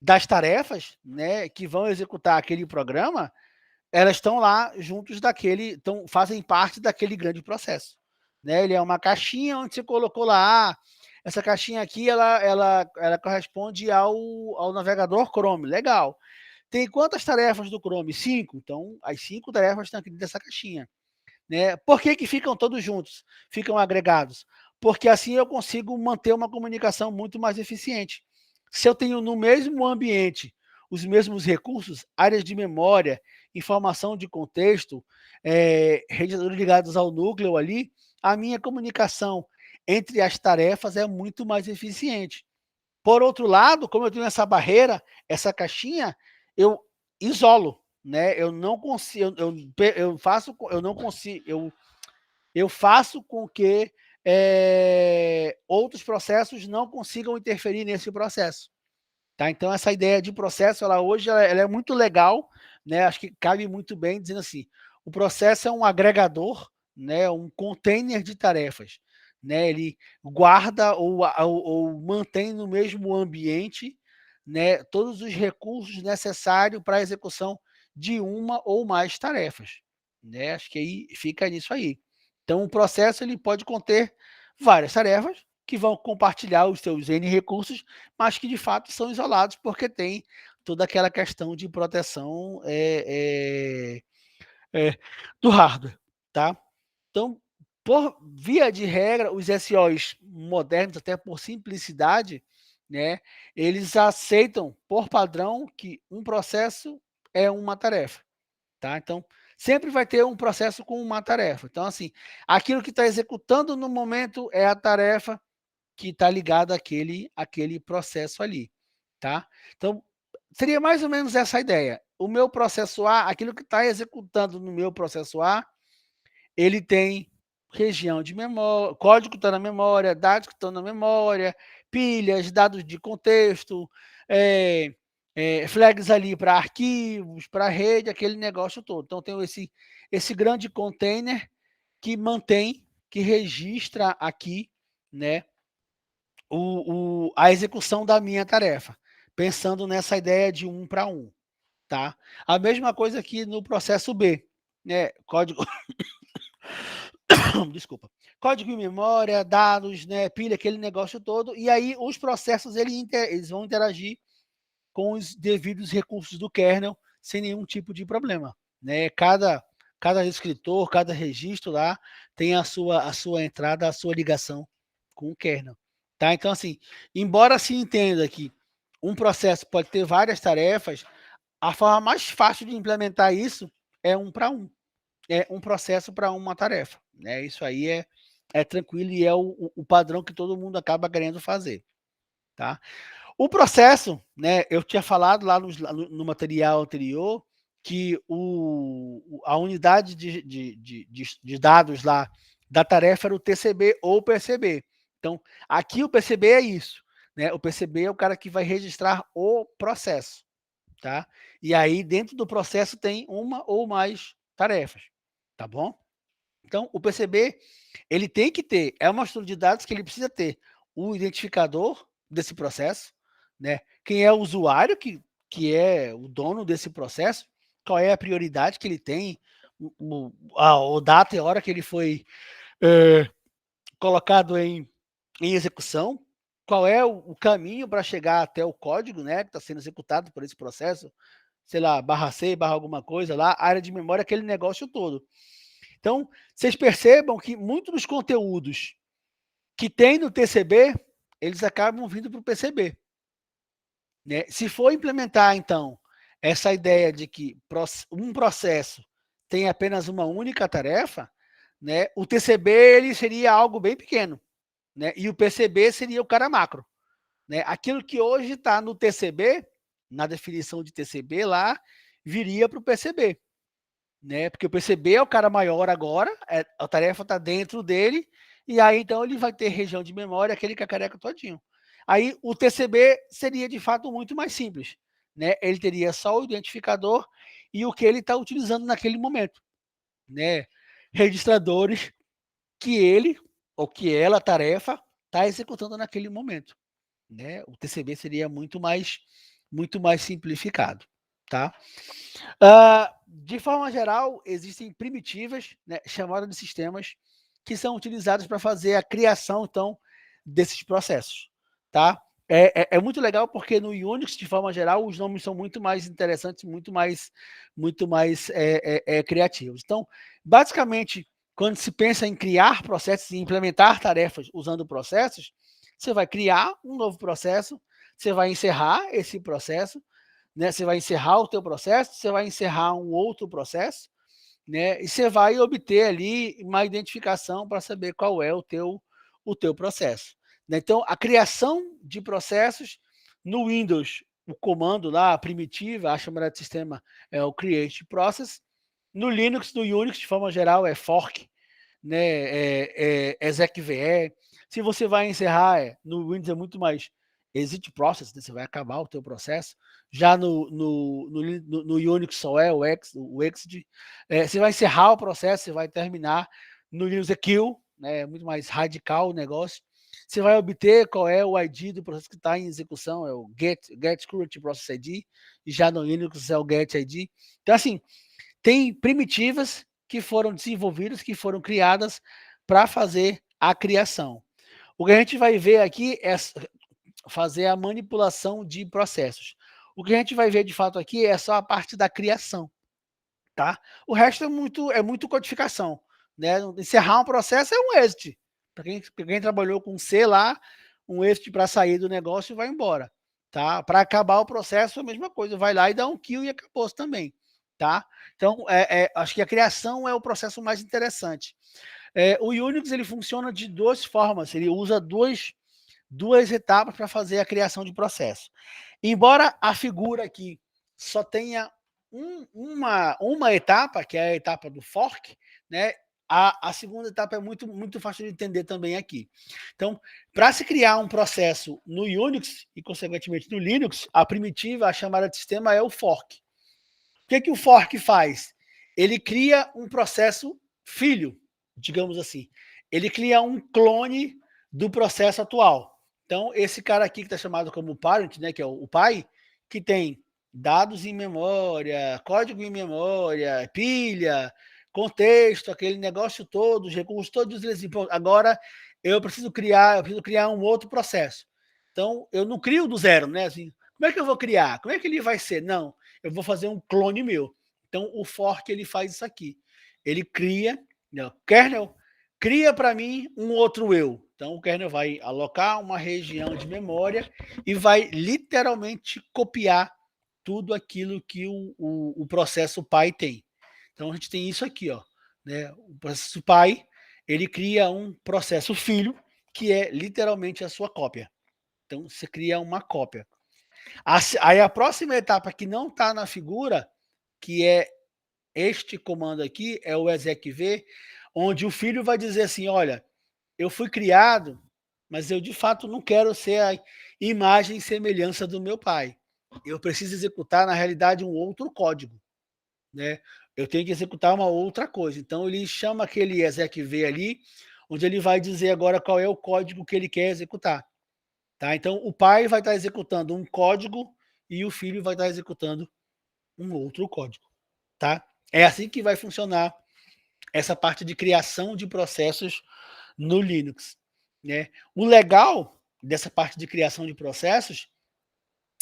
das tarefas, né, que vão executar aquele programa, elas estão lá juntos daquele, fazem parte daquele grande processo. Né? Ele é uma caixinha onde você colocou lá, essa caixinha aqui, ela corresponde ao navegador Chrome, legal. Tem quantas tarefas do Chrome? 5. Então, as 5 tarefas estão aqui dentro dessa caixinha. Né? Por que ficam todos juntos? Ficam agregados? Porque assim eu consigo manter uma comunicação muito mais eficiente. Se eu tenho no mesmo ambiente os mesmos recursos, áreas de memória, informação de contexto, registradores ligados ao núcleo ali, a minha comunicação entre as tarefas é muito mais eficiente. Por outro lado, como eu tenho essa barreira, essa caixinha, eu isolo, né? Eu não consigo, eu faço, eu não consigo, eu faço com que outros processos não consigam interferir nesse processo. Tá? Então, essa ideia de processo, ela hoje ela é muito legal, né? Acho que cabe muito bem dizendo assim, o processo é um agregador, né? Um container de tarefas. Né? Ele guarda ou mantém no mesmo ambiente, né, todos os recursos necessários para a execução de uma ou mais tarefas. Né? Acho que aí fica nisso aí. Então, o processo ele pode conter várias tarefas que vão compartilhar os seus N recursos, mas que de fato são isolados porque tem toda aquela questão de proteção do hardware. Tá? Então, por via de regra, os SOs modernos, até por simplicidade, né, eles aceitam por padrão que um processo é uma tarefa. Tá? Então, sempre vai ter um processo com uma tarefa. Então, assim, aquilo que está executando no momento é a tarefa que está ligada àquele processo ali. Tá? Então, seria mais ou menos essa a ideia. O meu processo A, aquilo que está executando no meu processo A, ele tem região de memória, código que está na memória, dados que estão na memória, pilhas, dados de contexto, flags ali para arquivos, para rede, aquele negócio todo. Então, tem esse grande container que mantém, que registra aqui, né, a execução da minha tarefa, pensando nessa ideia de 1 para 1. Tá? A mesma coisa aqui no processo B, né? Código desculpa, código em memória, dados, né, pilha, aquele negócio todo, e aí os processos eles vão interagir com os devidos recursos do kernel sem nenhum tipo de problema. Né? Cada escritor, cada registro lá tem a sua entrada, a sua ligação com o kernel. Tá? Então, assim, embora se entenda que um processo pode ter várias tarefas, a forma mais fácil de implementar isso é 1 para 1. É um processo para uma tarefa. Né? Isso aí é tranquilo e é o padrão que todo mundo acaba querendo fazer. Tá? O processo, né, eu tinha falado lá no material anterior que a unidade de dados lá da tarefa era o TCB ou o PCB. Então, aqui o PCB é isso. Né? O PCB é o cara que vai registrar o processo. Tá? E aí, dentro do processo, tem uma ou mais tarefas. Tá bom? Então, o PCB, ele tem que ter, é uma estrutura de dados que ele precisa ter o identificador desse processo, né? Quem é o usuário, que é o dono desse processo, qual é a prioridade que ele tem, a data e a hora que ele foi colocado em execução, qual é o caminho para chegar até o código, né, que está sendo executado por esse processo, sei lá, /C, alguma coisa lá, área de memória, aquele negócio todo. Então, vocês percebam que muitos dos conteúdos que tem no TCB, eles acabam vindo para o PCB. Né? Se for implementar, então, essa ideia de que um processo tem apenas uma única tarefa, né, o TCB ele seria algo bem pequeno, né, e o PCB seria o cara macro. Né? Aquilo que hoje está no TCB, na definição de TCB lá, viria para o PCB. Né? Porque o PCB é o cara maior agora, a tarefa está dentro dele, e aí então ele vai ter região de memória, aquele cacareco todinho. Aí o TCB seria de fato muito mais simples. Né? Ele teria só o identificador e o que ele está utilizando naquele momento. Né? Registradores que ele ou que ela, a tarefa, está executando naquele momento. Né? O TCB seria muito mais simplificado. Tá? De forma geral, existem primitivas, né, chamadas de sistemas, que são utilizadas para fazer a criação, então, desses processos. Tá? É muito legal porque no Unix, de forma geral, os nomes são muito mais interessantes, muito mais criativos. Então, basicamente, quando se pensa em criar processos e implementar tarefas usando processos, você vai criar um novo processo, você vai encerrar esse processo, né? Você vai encerrar o teu processo, você vai encerrar um outro processo, né? E você vai obter ali uma identificação para saber qual é o teu processo. Né? Então, a criação de processos no Windows, o comando lá, a primitiva, a chamada de sistema é o create process. No Linux, no Unix, de forma geral, é fork, né? execve. Se você vai encerrar, no Windows é muito mais exit process, né? Você vai acabar o teu processo. Já no Unix só é o exit. Você vai encerrar o processo, você vai terminar. No Linux é kill, né? É muito mais radical o negócio. Você vai obter qual é o ID do processo que está em execução, é o get current process ID, e já no Linux é o get ID. Então, assim, tem primitivas que foram desenvolvidas, que foram criadas para fazer a criação. O que a gente vai ver aqui é fazer a manipulação de processos. O que a gente vai ver de fato aqui é só a parte da criação. Tá? O resto é muito codificação. Né? Encerrar um processo é um exit. Para quem trabalhou com C lá, um exit para sair do negócio e vai embora. Tá? Para acabar o processo, a mesma coisa. Vai lá e dá um kill e acabou também. Tá? Então, acho que a criação é o processo mais interessante. O Unix ele funciona de duas formas. Ele usa duas etapas para fazer a criação de processo. Embora a figura aqui só tenha uma etapa, que é a etapa do fork, né? A segunda etapa é muito fácil de entender também aqui. Então, para se criar um processo no Unix e, consequentemente, no Linux, a primitiva, a chamada de sistema é o fork. O que o fork faz? Ele cria um processo filho, digamos assim. Ele cria um clone do processo atual. Então, esse cara aqui que está chamado como parent, né, que é o pai, que tem dados em memória, código em memória, pilha, contexto, aquele negócio todo, os recursos todos eles. Agora eu preciso criar um outro processo. Então, eu não crio do zero, né? Assim, como é que eu vou criar? Como é que ele vai ser? Não, eu vou fazer um clone meu. Então, o fork ele faz isso aqui. Ele cria, né, o kernel cria para mim um outro eu. Então, o kernel vai alocar uma região de memória e vai literalmente copiar tudo aquilo que o processo pai tem. Então, a gente tem isso aqui, ó, né? O processo pai, ele cria um processo filho, que é literalmente a sua cópia. Então, você cria uma cópia. Aí, a próxima etapa que não está na figura, que é este comando aqui, é o execv, onde o filho vai dizer assim, olha, eu fui criado, mas eu de fato não quero ser a imagem e semelhança do meu pai. Eu preciso executar, na realidade, um outro código. Né? Eu tenho que executar uma outra coisa. Então, ele chama aquele execv ali, onde ele vai dizer agora qual é o código que ele quer executar. Tá? Então, o pai vai estar executando um código e o filho vai estar executando um outro código. Tá? É assim que vai funcionar essa parte de criação de processos no Linux. Né? O legal, dessa parte de criação de processos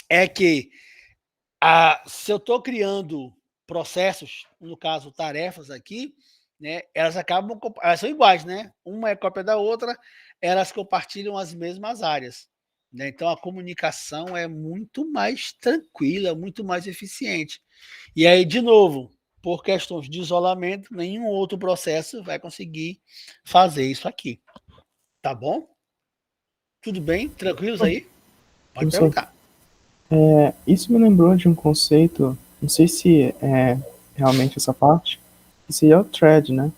é que se eu estou criando processos, no caso tarefas aqui, né, elas são iguais, né? Uma é cópia da outra, elas compartilham as mesmas áreas, né? Então a comunicação é muito mais tranquila, muito mais eficiente. E aí, de novo, por questões de isolamento, nenhum outro processo vai conseguir fazer isso aqui. Tá bom? Tudo bem? Tranquilos aí? Pode Professor, perguntar. isso me lembrou de um conceito, não sei se é realmente essa parte, que seria o thread, né?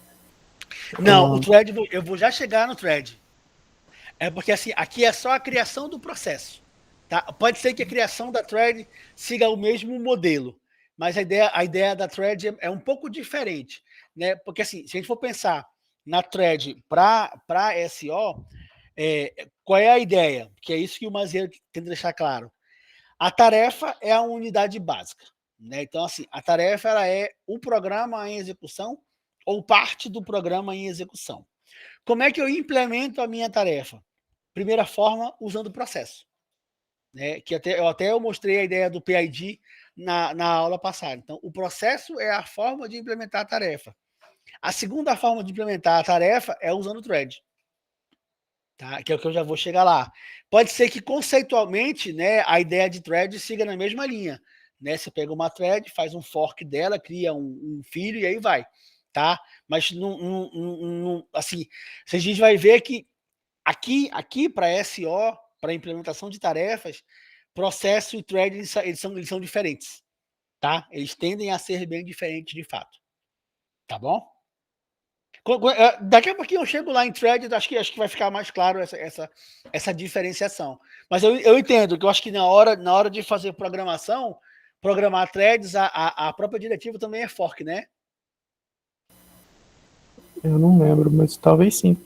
Não, o thread, eu vou já chegar no thread. É porque assim, aqui é só a criação do processo. Tá? Pode ser que a criação da thread siga o mesmo modelo, mas a ideia da thread é um pouco diferente. Né? Porque assim, se a gente for pensar na thread para SO, qual é a ideia? Que é isso que o Mazieiro tenta deixar claro. A tarefa é a unidade básica. Né? Então, assim, a tarefa ela é o programa em execução ou parte do programa em execução. Como é que eu implemento a minha tarefa? Primeira forma, usando o processo. Né? Que eu mostrei a ideia do PID na aula passada. Então, o processo é a forma de implementar a tarefa. A segunda forma de implementar a tarefa é usando o thread. Tá? Que é o que eu já vou chegar lá. Pode ser que conceitualmente, né, a ideia de thread siga na mesma linha. Né? Você pega uma thread, faz um fork dela, cria um filho e aí vai. Tá? Mas assim, a gente vai ver que aqui para SO, para implementação de tarefas, processo e thread eles são diferentes. Tá? Eles tendem a ser bem diferentes de fato. Tá bom? Daqui a pouquinho eu chego lá em thread, acho que vai ficar mais claro essa diferenciação. Mas eu entendo que eu acho que na hora de fazer programação, programar threads, a própria diretiva também é fork, né? Eu não lembro, mas talvez sim.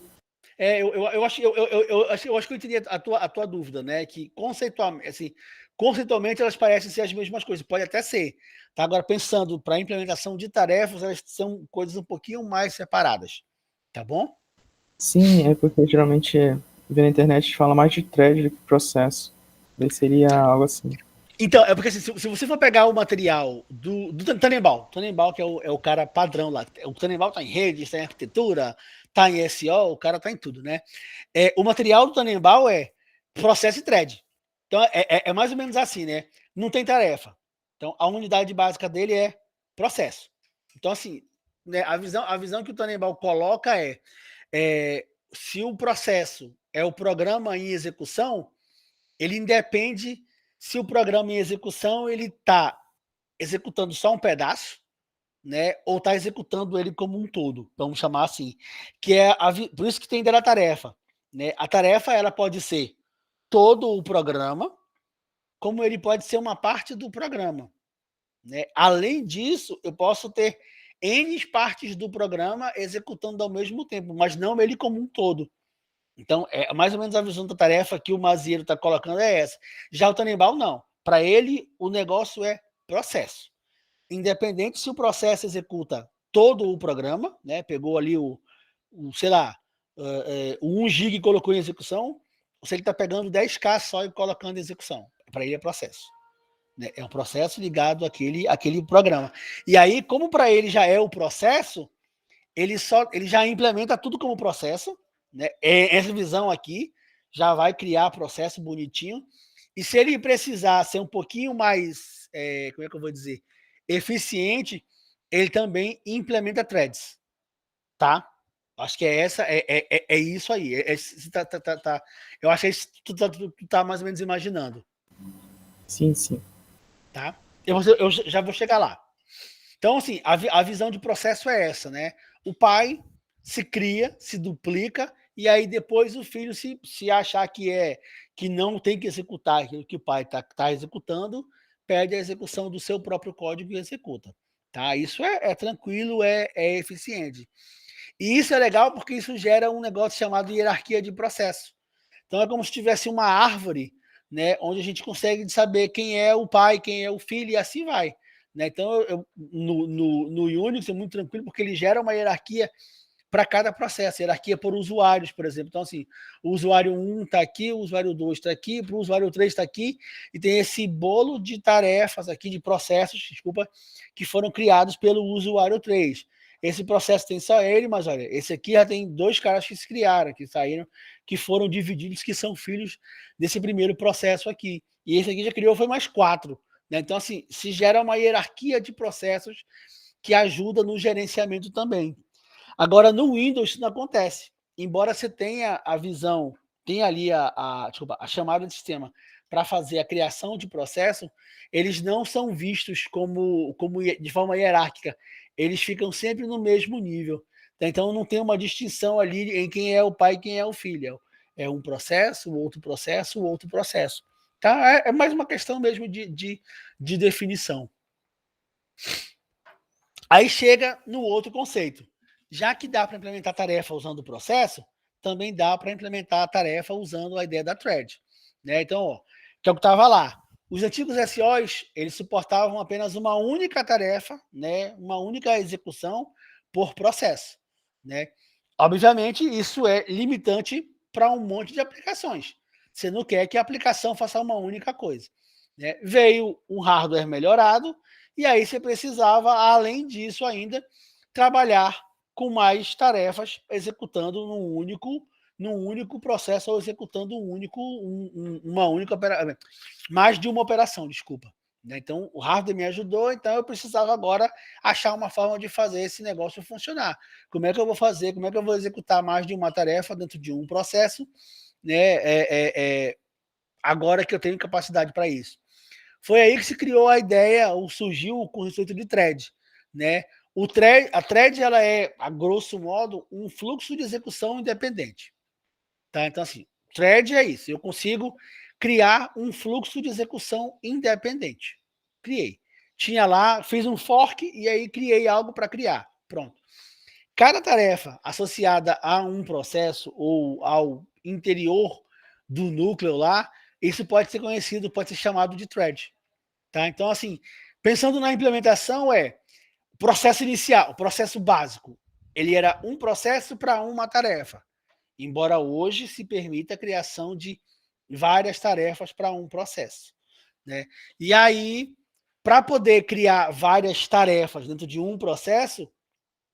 Eu acho que eu entendi a tua dúvida, né? Que conceitualmente elas parecem ser as mesmas coisas, pode até ser. Tá? Agora, pensando para a implementação de tarefas, elas são coisas um pouquinho mais separadas. Tá bom? Sim, é porque geralmente vê na internet fala mais de thread do que processo. Daí seria algo assim. Então, é porque assim, se você for pegar o material do Tannenbaum, que é o cara padrão lá, o Tannenbaum está em rede, está em arquitetura, está em SEO, o cara está em tudo, né? O material do Tannenbaum é processo e thread. Então, é mais ou menos assim, né? Não tem tarefa. Então, a unidade básica dele é processo. Então, assim, né, a visão que o Tannenbaum coloca se o processo é o programa em execução, ele independe se o programa em execução ele está executando só um pedaço, né, ou está executando ele como um todo, vamos chamar assim, que é por isso que tem da tarefa, né? A tarefa ela pode ser todo o programa, como ele pode ser uma parte do programa, né? Além disso, eu posso ter N partes do programa executando ao mesmo tempo, mas não ele como um todo. Então, é mais ou menos a visão da tarefa que o Mazieiro está colocando é essa. Já o Tannenbaum, não. Para ele, o negócio é processo. Independente se o processo executa todo o programa, né? Pegou ali sei lá, o 1 GB e colocou em execução, ou se ele está pegando 10K só e colocando em execução. Para ele é processo. Né? É um processo ligado àquele programa. E aí, como para ele já é o processo, ele já implementa tudo como processo, né? Essa visão aqui já vai criar processo bonitinho. E se ele precisar ser um pouquinho mais, como é que eu vou dizer, eficiente, ele também implementa threads, tá? Acho que é isso aí. Eu acho que é isso que tu tá mais ou menos imaginando, Sim, sim. tá? Eu já vou chegar lá. Então, assim, a visão de processo é essa, né? O pai se cria, se duplica, e aí depois o filho, se achar que não tem que executar aquilo que o pai tá executando, pede a execução do seu próprio código e executa. Tá? Isso é tranquilo, é eficiente. E isso é legal porque isso gera um negócio chamado hierarquia de processo. Então é como se tivesse uma árvore, né, onde a gente consegue saber quem é o pai, quem é o filho, e assim vai. Né? Então, no Unix é muito tranquilo, porque ele gera uma hierarquia para cada processo, hierarquia por usuários, por exemplo. Então, assim, o usuário 1 está aqui, o usuário 2 está aqui, para o usuário 3 está aqui, e tem esse bolo de tarefas aqui, de processos, desculpa, que foram criados pelo usuário 3. Esse processo tem só ele, mas olha, esse aqui já tem 2 caras que se criaram, que saíram, que foram divididos, que são filhos desse primeiro processo aqui. E esse aqui já criou, foi mais 4. Né? Então, assim, se gera uma hierarquia de processos que ajuda no gerenciamento também. Agora, no Windows isso não acontece. Embora você tenha a visão, tenha ali a chamada de sistema para fazer a criação de processo, eles não são vistos como de forma hierárquica. Eles ficam sempre no mesmo nível. Então, não tem uma distinção ali em quem é o pai e quem é o filho. É um processo, o outro processo, o outro processo. Tá? É mais uma questão mesmo de definição. Aí chega no outro conceito. Já que dá para implementar tarefa usando o processo, também dá para implementar a tarefa usando a ideia da thread. Né? Então, ó, que é o que estava lá. Os antigos SOs, eles suportavam apenas uma única tarefa, né? Uma única execução por processo. Né? Obviamente, isso é limitante para um monte de aplicações. Você não quer que a aplicação faça uma única coisa. Né? Veio um hardware melhorado, e aí você precisava, além disso ainda, trabalhar com mais tarefas, executando num único processo, ou executando uma única operação, mais de uma operação, desculpa. Então, o hardware me ajudou, então eu precisava agora achar uma forma de fazer esse negócio funcionar. Como é que eu vou fazer? Como é que eu vou executar mais de uma tarefa dentro de um processo, né? Agora que eu tenho capacidade para isso. Foi aí que se criou a ideia, ou surgiu o conceito de thread, né? A thread, ela é, a grosso modo, um fluxo de execução independente. Tá? Então, assim, thread é isso. Eu consigo criar um fluxo de execução independente. Criei. Tinha lá, fiz um fork e aí criei algo para criar. Pronto. Cada tarefa associada a um processo ou ao interior do núcleo lá, isso pode ser conhecido, pode ser chamado de thread. Tá? Então, assim, pensando na implementação, processo inicial, processo básico. Ele era um processo para uma tarefa, embora hoje se permita a criação de várias tarefas para um processo. Né? E aí, para poder criar várias tarefas dentro de um processo,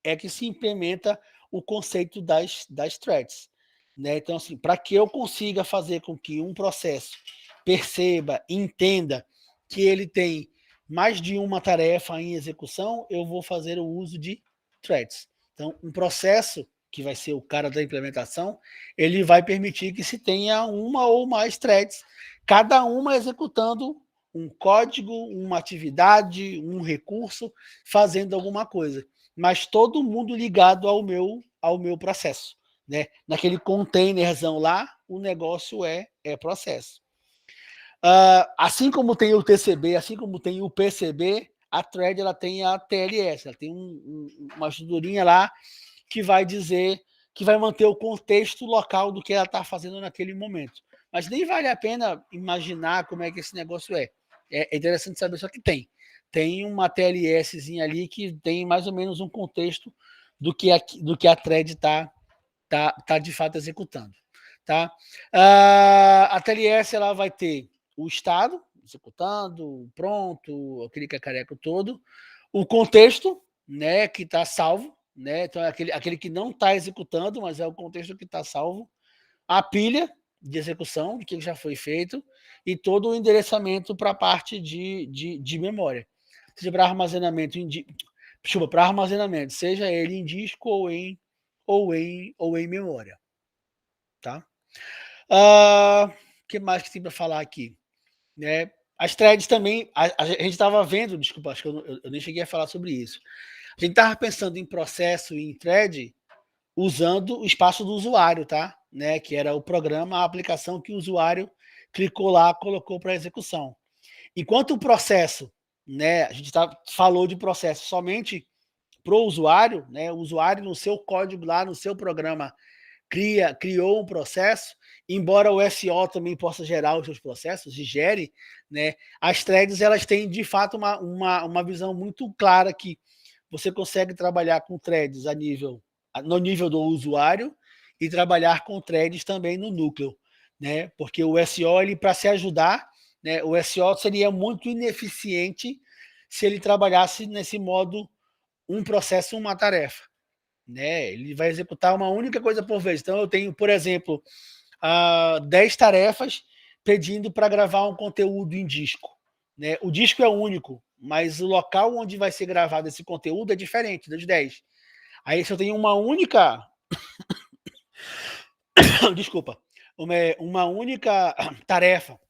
é que se implementa o conceito das threads. Né? Então, assim, para que eu consiga fazer com que um processo perceba, entenda que ele tem mais de uma tarefa em execução, eu vou fazer o uso de threads. Então, um processo, que vai ser o cara da implementação, ele vai permitir que se tenha uma ou mais threads, cada uma executando um código, uma atividade, um recurso, fazendo alguma coisa. Mas todo mundo ligado ao meu processo. Né? Naquele containerzão lá, o negócio é processo. Assim como tem o TCB, assim como tem o PCB, a thread ela tem a TLS, ela tem uma estruturinha lá que vai dizer, que vai manter o contexto local do que ela está fazendo naquele momento. Mas nem vale a pena imaginar como é que esse negócio é. É interessante saber só que tem. Tem uma TLSzinha ali que tem mais ou menos um contexto do que a thread está de fato executando. Tá? A TLS ela vai ter o estado, executando, pronto, aquele cacareco todo, o contexto, né, que está salvo, né, então é aquele que não está executando, mas é o contexto que está salvo, a pilha de execução, de que já foi feito, e todo o endereçamento para a parte de memória, seja para armazenamento, para armazenamento, seja ele em disco ou em memória. Tá? Que mais que tem para falar aqui? Né? As threads também, a gente estava vendo, desculpa, acho que eu nem cheguei a falar sobre isso. A gente estava pensando em processo e em thread usando o espaço do usuário, tá? Né? Que era o programa, a aplicação que o usuário clicou lá, colocou para execução. Enquanto o processo, né? A gente falou de processo somente para o usuário, né? O usuário no seu código lá, no seu programa, criou um processo, embora o SO também possa gerar os seus processos, e gere, né? As threads elas têm de fato uma visão muito clara que você consegue trabalhar com threads a nível no nível do usuário e trabalhar com threads também no núcleo, né? Porque o SO, ele para se ajudar, né, o SO seria muito ineficiente se ele trabalhasse nesse modo um processo, uma tarefa, né? Ele vai executar uma única coisa por vez. Então eu tenho, por exemplo, 10 tarefas pedindo para gravar um conteúdo em disco, né? O disco é único, mas o local onde vai ser gravado esse conteúdo é diferente das 10. Aí se eu tenho uma única desculpa, uma única tarefa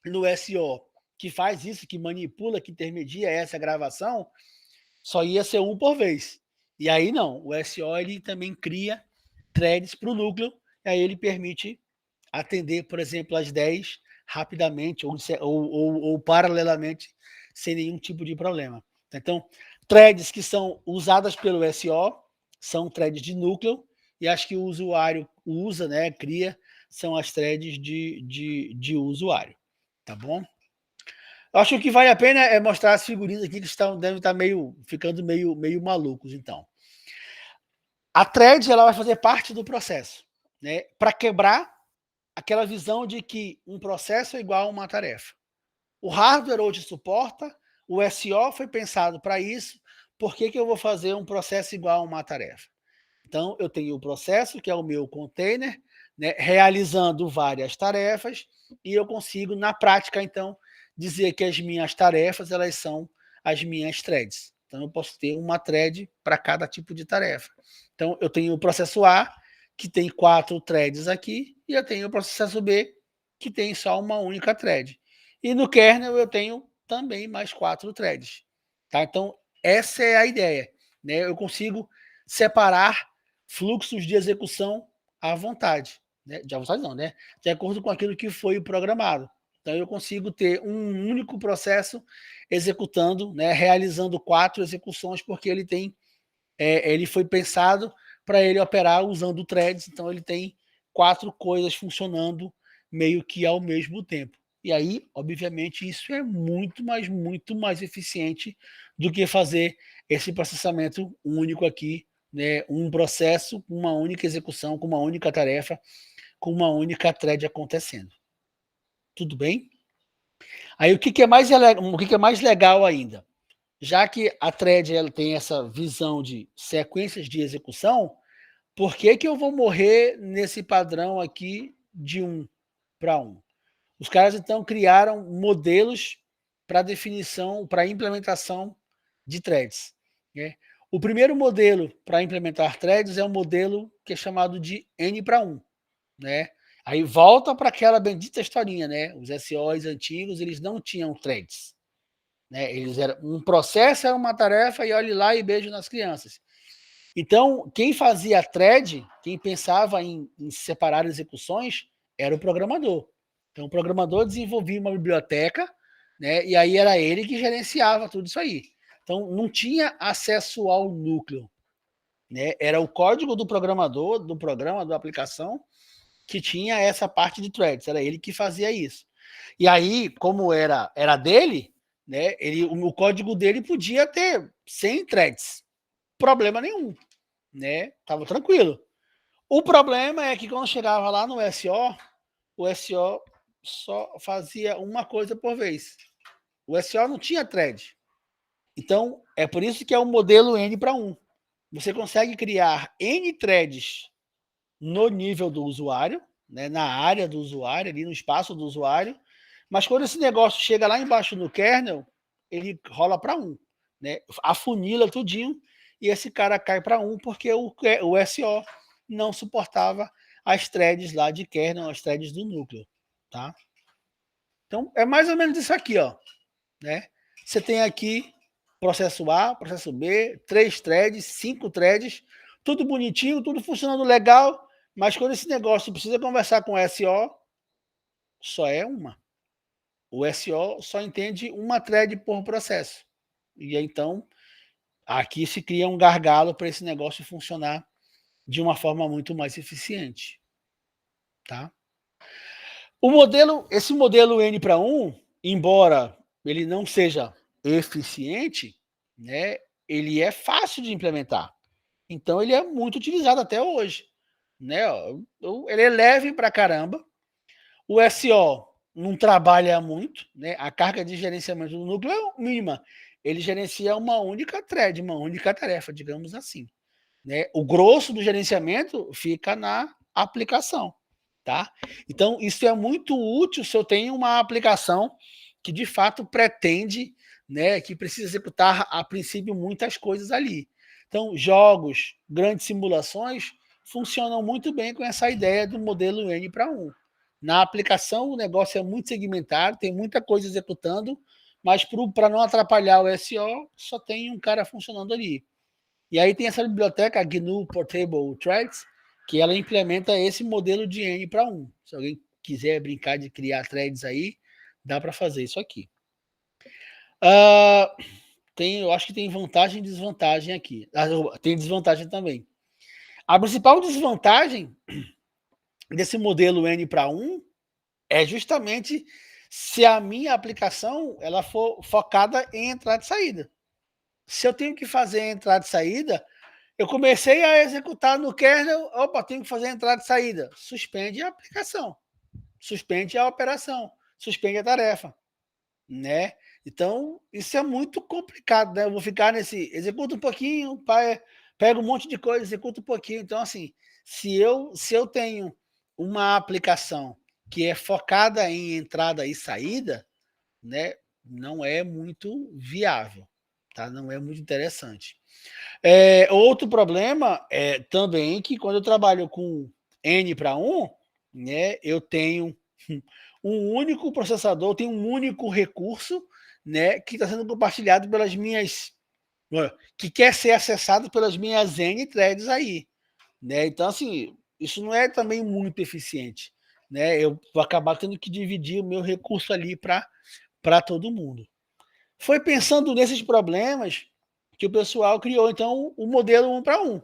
no SO que faz isso, que manipula, que intermedia essa gravação, só ia ser um por vez. E aí não, o SO ele também cria threads para o núcleo, e aí ele permite atender, por exemplo, as 10 rapidamente ou paralelamente, sem nenhum tipo de problema. Então, threads que são usadas pelo SO são threads de núcleo, e as que o usuário usa, né, cria, são as threads de usuário. Tá bom? Eu acho que vale a pena é mostrar as figurinhas aqui que devem estar ficando meio malucos, então. A thread ela vai fazer parte do processo, né? Para quebrar aquela visão de que um processo é igual a uma tarefa. O hardware hoje suporta, o SO foi pensado para isso, por que eu vou fazer um processo igual a uma tarefa? Então, eu tenho o processo, que é o meu container, né, realizando várias tarefas, e eu consigo, na prática, então, dizer que as minhas tarefas elas são as minhas threads. Então, eu posso ter uma thread para cada tipo de tarefa. Então, eu tenho o processo A, que tem 4 threads aqui, e eu tenho o processo B, que tem só uma única thread. E no kernel eu tenho também mais 4 threads. Tá? Então, essa é a ideia. Né? Eu consigo separar fluxos de execução à vontade. Né? De à vontade não, né? De acordo com aquilo que foi programado. Então, eu consigo ter um único processo executando, né? Realizando 4 execuções, porque ele foi pensado para ele operar usando threads, então ele tem 4 coisas funcionando meio que ao mesmo tempo. E aí, obviamente, isso é muito mais eficiente do que fazer esse processamento único aqui, né? Um processo, uma única execução, com uma única tarefa, com uma única thread acontecendo. Tudo bem? Aí o que é mais legal ainda? Já que a thread ela tem essa visão de sequências de execução, por que eu vou morrer nesse padrão aqui de 1 para 1? Os caras, então, criaram modelos para definição, para implementação de threads. Né? O primeiro modelo para implementar threads é um modelo que é chamado de N para 1. Né? Aí volta para aquela bendita historinha, né? Os SOs antigos, eles não tinham threads. Né? Eles eram, um processo era uma tarefa e olhe lá e beijo nas crianças. Então, quem fazia thread, quem pensava em separar execuções, era o programador. Então, o programador desenvolvia uma biblioteca, né, e aí era ele que gerenciava tudo isso aí. Então, não tinha acesso ao núcleo. Né? Era o código do programador, do programa, da aplicação, que tinha essa parte de threads. Era ele que fazia isso. E aí, como era dele, né, o código dele podia ter 100 threads. Problema nenhum. Né? Tava tranquilo. O problema é que quando chegava lá no SO, o SO só fazia uma coisa por vez. O SO não tinha thread. Então, é por isso que é o modelo N para 1. Você consegue criar N threads no nível do usuário, né, na área do usuário, ali no espaço do usuário, mas quando esse negócio chega lá embaixo no kernel, ele rola para 1. Né? Afunila tudinho, e esse cara cai para 1 porque o SO não suportava as threads lá de kernel, as threads do núcleo. Tá? Então, é mais ou menos isso aqui. Ó, né? Você tem aqui processo A, processo B, 3 threads, 5 threads, tudo bonitinho, tudo funcionando legal, mas quando esse negócio precisa conversar com o SO, só é uma. O SO só entende uma thread por processo. E então, aqui se cria um gargalo para esse negócio funcionar de uma forma muito mais eficiente. Tá? Esse modelo N para 1, embora ele não seja eficiente, né, ele é fácil de implementar. Então, ele é muito utilizado até hoje. Né? Ele é leve para caramba. O SO não trabalha muito, né? A carga de gerenciamento do núcleo é mínima. Ele gerencia uma única thread, uma única tarefa, digamos assim. Né? O grosso do gerenciamento fica na aplicação. Tá? Então, isso é muito útil se eu tenho uma aplicação que de fato pretende, né, que precisa executar a princípio muitas coisas ali. Então, jogos, grandes simulações funcionam muito bem com essa ideia do modelo N para 1. Na aplicação, o negócio é muito segmentado, tem muita coisa executando, mas para não atrapalhar o SO, só tem um cara funcionando ali. E aí tem essa biblioteca, a GNU Portable Threads, que ela implementa esse modelo de N para 1. Se alguém quiser brincar de criar threads aí, dá para fazer isso aqui. Eu acho que tem vantagem e desvantagem aqui. Tem desvantagem também. A principal desvantagem desse modelo N para 1 é justamente se a minha aplicação ela for focada em entrada e saída. Se eu tenho que fazer entrada e saída, eu comecei a executar no kernel, opa, tenho que fazer entrada e saída. Suspende a aplicação, suspende a operação, suspende a tarefa, né? Então, isso é muito complicado, né? Eu vou ficar nesse, executa um pouquinho, pega um monte de coisa, executa um pouquinho. Então, assim, se eu tenho uma aplicação que é focada em entrada e saída, né, não é muito viável, tá? Não é muito interessante. Outro problema é também que quando eu trabalho com N para 1, né, eu tenho um único processador, tenho um único recurso, né, que está sendo compartilhado pelas minhas, que quer ser acessado pelas minhas N threads aí, né? Então, assim, isso não é também muito eficiente, né? Eu vou acabar tendo que dividir o meu recurso ali para todo mundo. Foi pensando nesses problemas que o pessoal criou, então, o modelo 1 para 1.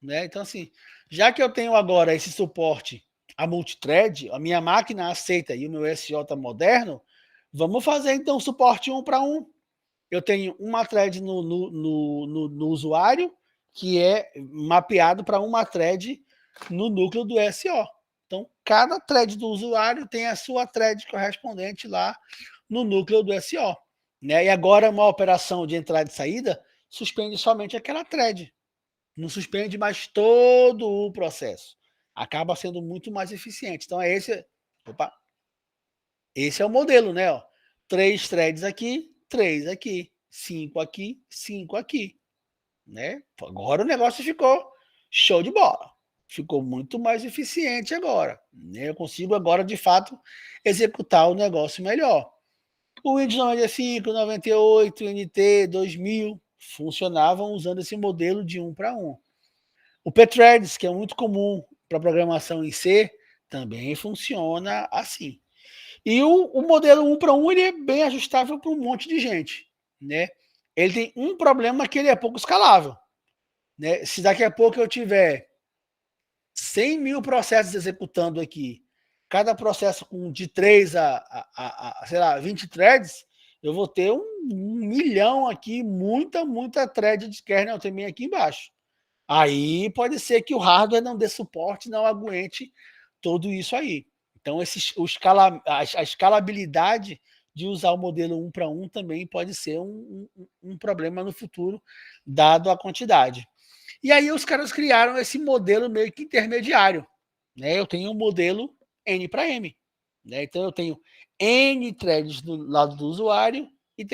Né? Então, assim, já que eu tenho agora esse suporte a multithread, a minha máquina aceita e o meu SO está moderno, vamos fazer, então, suporte 1 para 1. Eu tenho uma thread no usuário, que é mapeado para uma thread no núcleo do SO. Então, cada thread do usuário tem a sua thread correspondente lá no núcleo do SO. Né? E agora, uma operação de entrada e saída suspende somente aquela thread. Não suspende mais todo o processo. Acaba sendo muito mais eficiente. Então, esse é o modelo, né? Ó, 3 threads aqui, 3 aqui, 5 aqui, 5 aqui. Né? Agora o negócio ficou show de bola. Ficou muito mais eficiente agora. Né? Eu consigo agora, de fato, executar o negócio melhor. O Windows 95, 98, NT, 2000 funcionavam usando esse modelo de 1 para 1. O Pthreads, que é muito comum para programação em C, também funciona assim. E o modelo 1 para 1 ele é bem ajustável para um monte de gente. Né? Ele tem um problema que ele é pouco escalável. Né? Se daqui a pouco eu tiver 100 mil processos executando aqui, cada processo com de 3 sei lá, 20 threads, eu vou ter um milhão aqui, muita thread de kernel também aqui embaixo. Aí pode ser que o hardware não dê suporte, não aguente tudo isso aí. Então, a escalabilidade de usar o modelo 1 para 1 também pode ser um problema no futuro, dado a quantidade. E aí os caras criaram esse modelo meio que intermediário. Né? Eu tenho um modelo N para M. Né? Então eu tenho N threads do lado do usuário e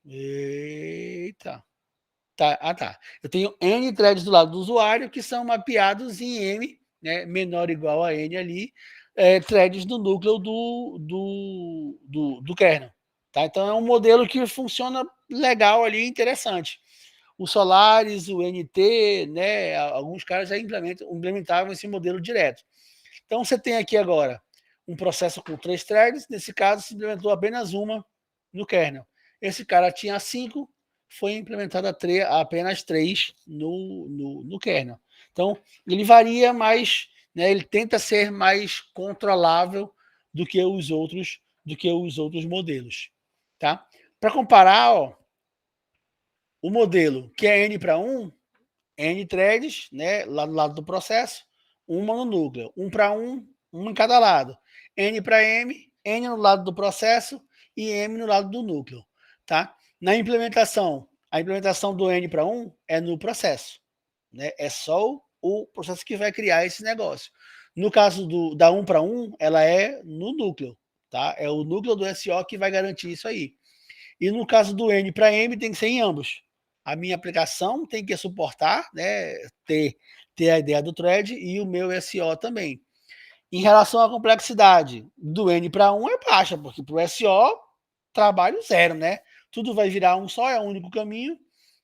eita. Tá. Eu tenho N threads do lado do usuário que são mapeados em M, né, menor ou igual a N ali, threads do núcleo do kernel. Tá? Então é um modelo que funciona legal ali, interessante. O Solaris, o NT, né, alguns caras já implementavam esse modelo direto. Então você tem aqui agora um processo com 3 threads, nesse caso se implementou apenas uma no kernel. Esse cara tinha 5, foi implementada apenas 3 no kernel. Então ele varia mais, né, ele tenta ser mais controlável do que os outros modelos. Tá? Para comparar, ó, o modelo que é N para 1, N threads, né, lá do lado do processo, uma no núcleo, um para um em cada lado. N para M, N no lado do processo e M no lado do núcleo. Tá? Na implementação, a implementação do N para 1 é no processo. Né? É só o processo que vai criar esse negócio. No caso da 1 para 1, ela é no núcleo. Tá? É o núcleo do SO que vai garantir isso aí. E no caso do N para M, tem que ser em ambos. A minha aplicação tem que suportar, né, ter a ideia do thread e o meu SO também. Em relação à complexidade, do N para 1 é baixa, porque para o SO, trabalho zero, né? Tudo vai virar um só, é o único caminho.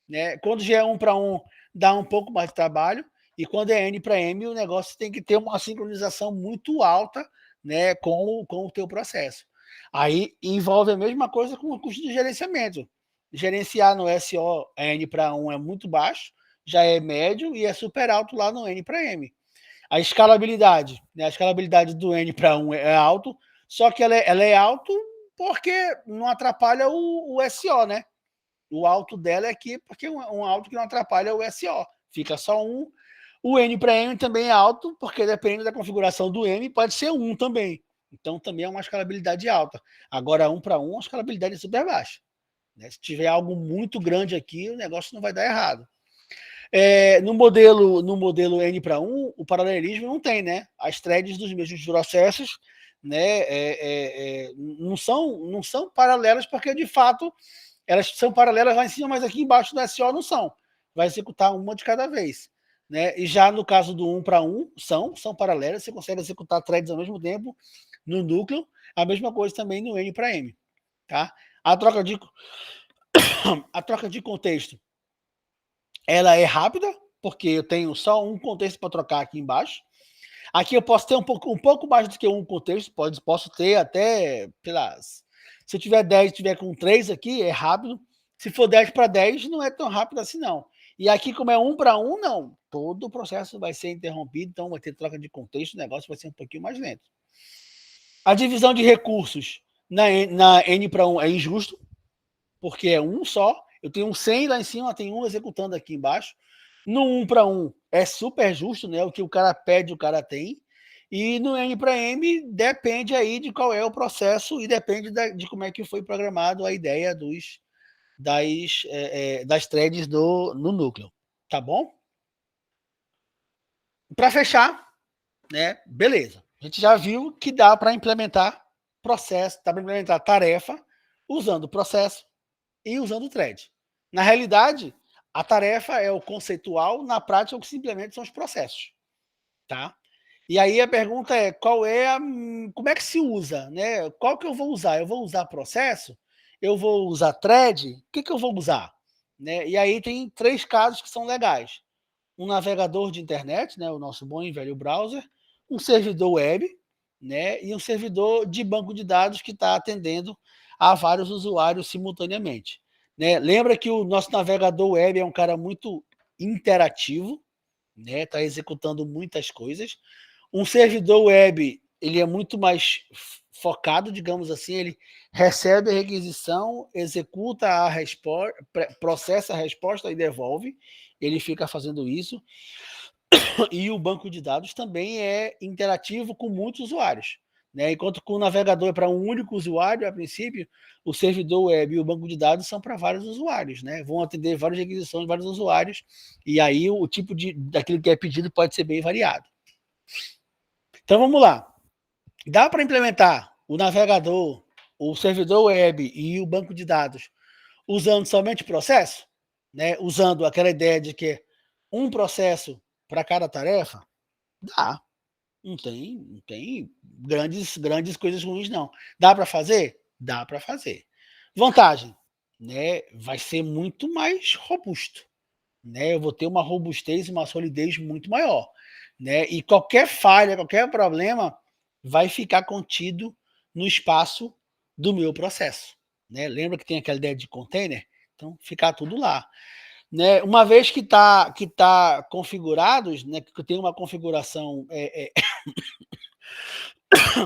Né? Quando já é 1 para 1, dá um pouco mais de trabalho. E quando é N para M, o negócio tem que ter uma sincronização muito alta, né, com o teu processo. Aí envolve a mesma coisa com o custo de gerenciamento. Gerenciar no SO N para 1 é muito baixo, já é médio e é super alto lá no N para M. A escalabilidade, né? A escalabilidade do N para 1 é alto, só que ela é alto porque não atrapalha o SO, né? O alto dela é aqui porque é um alto que não atrapalha o SO. Fica só 1. O N para M também é alto, porque dependendo da configuração do M, pode ser 1 também. Então também é uma escalabilidade alta. Agora, 1 para 1, a escalabilidade é super baixa. Né? Se tiver algo muito grande aqui, o negócio não vai dar errado. No modelo N para 1, o paralelismo não tem, né? As threads dos mesmos processos, né, não são paralelas, porque de fato elas são paralelas lá em cima, mas aqui embaixo do SO não são. Vai executar uma de cada vez. Né? E já no caso do 1 para 1, são paralelas, você consegue executar threads ao mesmo tempo no núcleo, a mesma coisa também no N para M. Tá? A troca de contexto, ela é rápida, porque eu tenho só um contexto para trocar aqui embaixo. Aqui eu posso ter um pouco mais do que um contexto, posso ter até, sei lá, se eu tiver 10 tiver com 3 aqui, é rápido. Se for 10 para 10, não é tão rápido assim, não. E aqui, como é 1 para 1, não. Todo o processo vai ser interrompido, então vai ter troca de contexto, o negócio vai ser um pouquinho mais lento. A divisão de recursos na N para 1 é injusto, porque é um só. Eu tenho um 100 lá em cima, tem um executando aqui embaixo. No 1 para 1 é super justo, né? O que o cara pede, o cara tem. E no N para M depende aí de qual é o processo e depende de como é que foi programado a ideia das threads no núcleo. Tá bom? Para fechar, né? Beleza. A gente já viu que dá para implementar processo, dá para implementar tarefa usando processo e usando thread. Na realidade, a tarefa é o conceitual, na prática, o que simplesmente são os processos. Tá? E aí a pergunta é, como é que se usa? Né? Qual que eu vou usar? Eu vou usar processo? Eu vou usar thread? O que eu vou usar? Né? E aí tem 3 casos que são legais. Um navegador de internet, né? O nosso bom e velho browser, um servidor web, né? E um servidor de banco de dados que está atendendo a vários usuários simultaneamente. Né? Lembra que o nosso navegador web é um cara muito interativo, né? Está executando muitas coisas. Um servidor web, ele é muito mais focado, digamos assim, ele recebe a requisição, executa a resposta, processa a resposta e devolve, ele fica fazendo isso. E o banco de dados também é interativo com muitos usuários. Né? Enquanto que o navegador é para um único usuário, a princípio, o servidor web e o banco de dados são para vários usuários. Né? Vão atender várias requisições de vários usuários, e aí o tipo daquilo que é pedido pode ser bem variado. Então vamos lá. Dá para implementar o navegador, o servidor web e o banco de dados usando somente processo? Né? Usando aquela ideia de que um processo para cada tarefa? Dá. Não tem grandes coisas ruins, não. Dá para fazer? Dá para fazer. Vantagem, né? Vai ser muito mais robusto. Né? Eu vou ter uma robustez, uma solidez muito maior. Né? E qualquer falha, qualquer problema vai ficar contido no espaço do meu processo. Né? Lembra que tem aquela ideia de container? Então, ficar tudo lá. Né? Uma vez que tá configurados, né, que tem uma configuração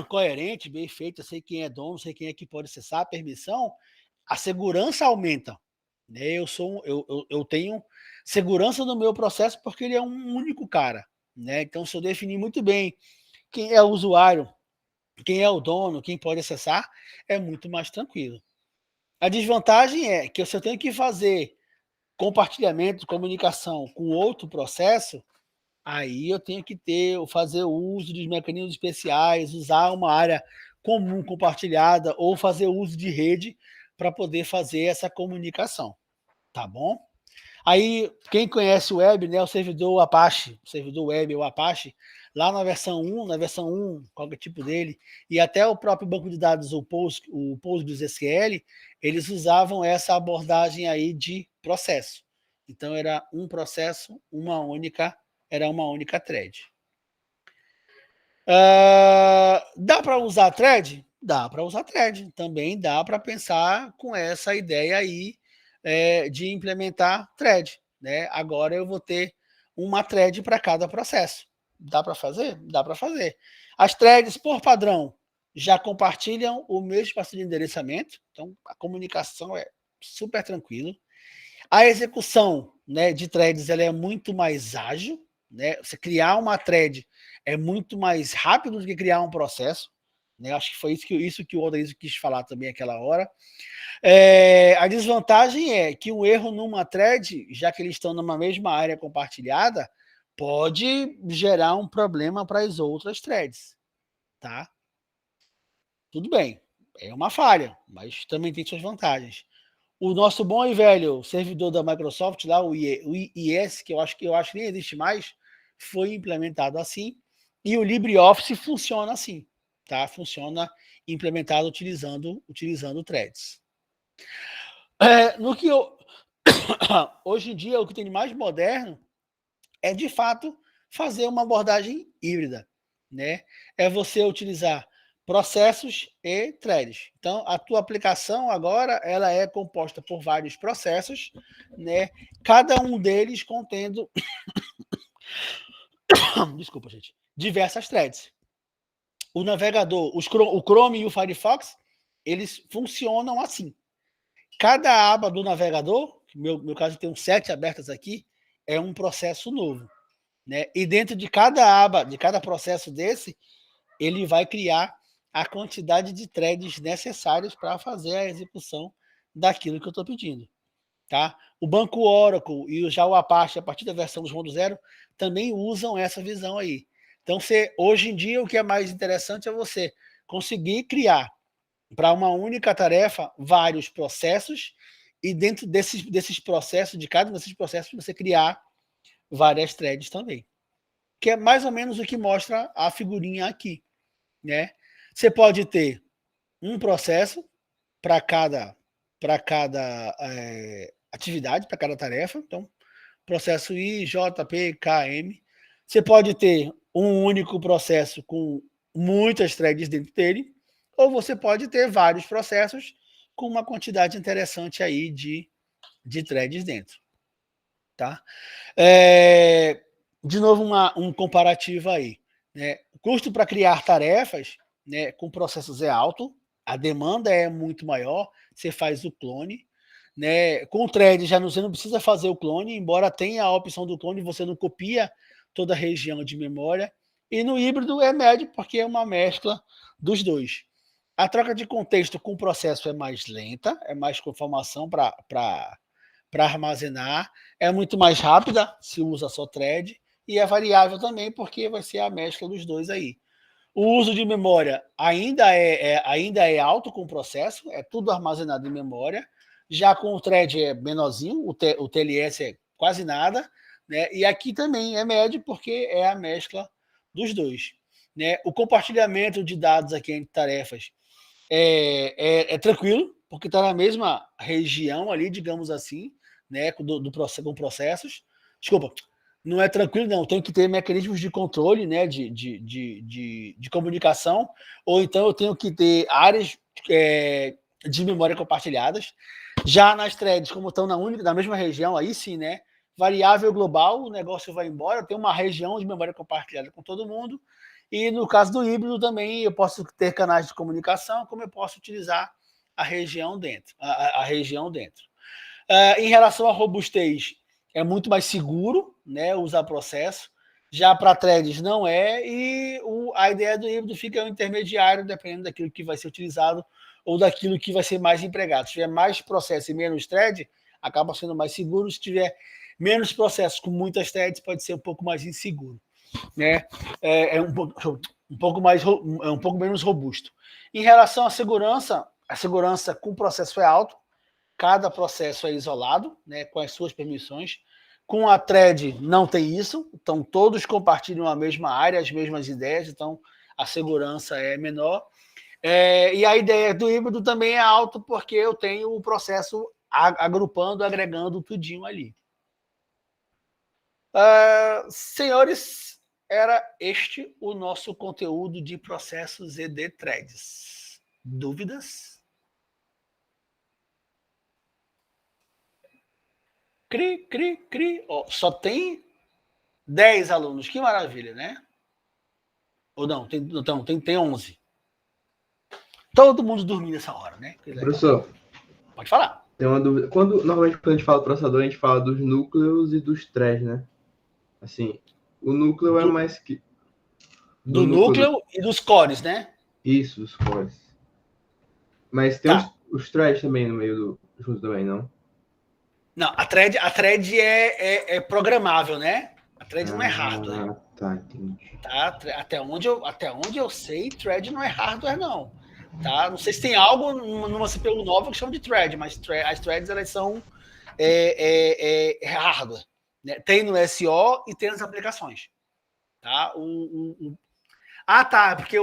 coerente, bem feita, sei quem é dono, sei quem é que pode acessar a permissão, a segurança aumenta. né? Eu tenho segurança no meu processo porque ele é um único cara, né? Então, se eu definir muito bem quem é o usuário, quem é o dono, quem pode acessar, é muito mais tranquilo. A desvantagem é que se eu tenho que fazer compartilhamento, comunicação com outro processo, aí eu tenho que fazer o uso dos mecanismos especiais, usar uma área comum compartilhada ou fazer uso de rede para poder fazer essa comunicação, tá bom? Aí, quem conhece o web, né, o servidor Apache, o servidor web, o Apache, lá na versão 1, qual é o tipo dele, e até o próprio banco de dados, o PostgreSQL, eles usavam essa abordagem aí de processo. Então, era um processo, era uma única thread. Dá para usar thread? Dá para usar thread. Também dá para pensar com essa ideia aí de implementar thread. Né? Agora eu vou ter uma thread para cada processo. Dá para fazer? Dá para fazer. As threads, por padrão, já compartilham o mesmo espaço de endereçamento, então a comunicação é super tranquila. A execução, né, de threads ela é muito mais ágil, né? Você criar uma thread é muito mais rápido do que criar um processo, né? Acho que foi isso que o Odaísio quis falar também aquela hora. A desvantagem é que um erro numa thread, já que eles estão numa mesma área compartilhada, pode gerar um problema para as outras threads, tá? Tudo bem, é uma falha, mas também tem suas vantagens. O nosso bom e velho servidor da Microsoft, lá, o IIS, que eu acho que nem existe mais, foi implementado assim, e o LibreOffice funciona assim, tá? Funciona implementado utilizando threads. No que hoje em dia, o que tem de mais moderno é, de fato, fazer uma abordagem híbrida, né? É você utilizar processos e threads. Então, a tua aplicação agora ela é composta por vários processos, né? Cada um deles contendo, desculpa, gente, diversas threads. O navegador, o Chrome e o Firefox, eles funcionam assim. Cada aba do navegador, meu caso tem 7 abertas aqui, é um processo novo. Né? E dentro de cada aba, de cada processo desse, ele vai criar a quantidade de threads necessários para fazer a execução daquilo que eu estou pedindo. Tá? O banco Oracle e já o Apache, a partir da versão 2.0, também usam essa visão aí. Então, hoje em dia, o que é mais interessante é você conseguir criar para uma única tarefa vários processos e dentro desses processos, de cada desses processos, você criar várias threads também. Que é mais ou menos o que mostra a figurinha aqui, né? Você pode ter um processo para cada atividade, para cada tarefa. Então, processo I, J, P, K, M. Você pode ter um único processo com muitas threads dentro dele, ou você pode ter vários processos com uma quantidade interessante aí de threads dentro. Tá? De novo, um comparativo aí. Né? O custo para criar tarefas, né, com processos é alto, a demanda é muito maior, você faz o clone. Né? Com o thread, você não precisa fazer o clone, embora tenha a opção do clone, você não copia toda a região de memória. E no híbrido é médio, porque é uma mescla dos dois. A troca de contexto com o processo é mais lenta, é mais conformação para armazenar, é muito mais rápida se usa só thread, e é variável também, porque vai ser a mescla dos dois aí. O uso de memória ainda é alto com o processo, é tudo armazenado em memória, já com o thread é menorzinho, o TLS é quase nada, né? E aqui também é médio, porque é a mescla dos dois. Né? O compartilhamento de dados aqui entre tarefas é tranquilo, porque está na mesma região ali, digamos assim, né, com processos. Desculpa, não é tranquilo, não. Tem que ter mecanismos de controle, né, de comunicação, ou então eu tenho que ter áreas de memória compartilhadas. Já nas threads, como estão na mesma região, aí sim, né? Variável global, o negócio vai embora, tem uma região de memória compartilhada com todo mundo. E no caso do híbrido também eu posso ter canais de comunicação, como eu posso utilizar a região dentro. Em relação à robustez, é muito mais seguro, né, usar processo. Já para threads não é, e a ideia do híbrido fica um intermediário, dependendo daquilo que vai ser utilizado ou daquilo que vai ser mais empregado. Se tiver mais processo e menos thread, acaba sendo mais seguro. Se tiver menos processos com muitas threads, pode ser um pouco mais inseguro, né? É um pouco menos robusto. Em relação à segurança, a segurança com o processo é alto, cada processo é isolado, né, com as suas permissões. Com a thread não tem isso, então todos compartilham a mesma área, as mesmas ideias, então a segurança é menor. E a ideia do híbrido também é alto, porque eu tenho o processo agrupando, agregando tudinho ali. Senhores, era este o nosso conteúdo de processos e de threads. Dúvidas? Cri. Oh, só tem 10 alunos, que maravilha, né? Ou não, tem 11. Todo mundo dormindo nessa hora, né? Professor, pode falar. Tem uma dúvida. Normalmente, quando a gente fala do processador, a gente fala dos núcleos e dos threads, né? Assim, o núcleo é mais que... Do núcleo e dos cores, né? Isso, os cores. Mas tem os threads também no meio junto também, não? Não, a thread é programável, né? A thread não é hardware. Tá, entendi. Tá? Até onde eu sei, thread não é hardware, não. Tá? Não sei se tem algo numa CPU nova que chama de thread, mas as threads elas são hardware. Né? Tem no SO e tem nas aplicações. Tá? Tá, porque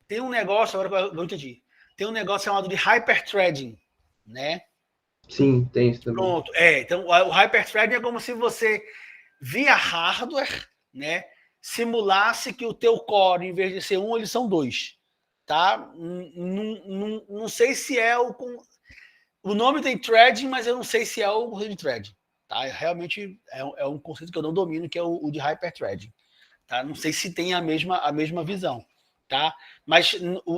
tem um negócio, agora eu entendi. Tem um negócio chamado de hyperthreading, né? Sim, tem isso também. Pronto. Então o hyperthreading é como se você, via hardware, né, simulasse que o teu core, em vez de ser um, eles são 2. Tá? Não sei se é o nome tem threading, mas eu não sei se é o conceito de threading. Tá? Realmente é um conceito que eu não domino, que é o de hyperthreading. Tá? Não sei se tem a mesma visão. Tá? Mas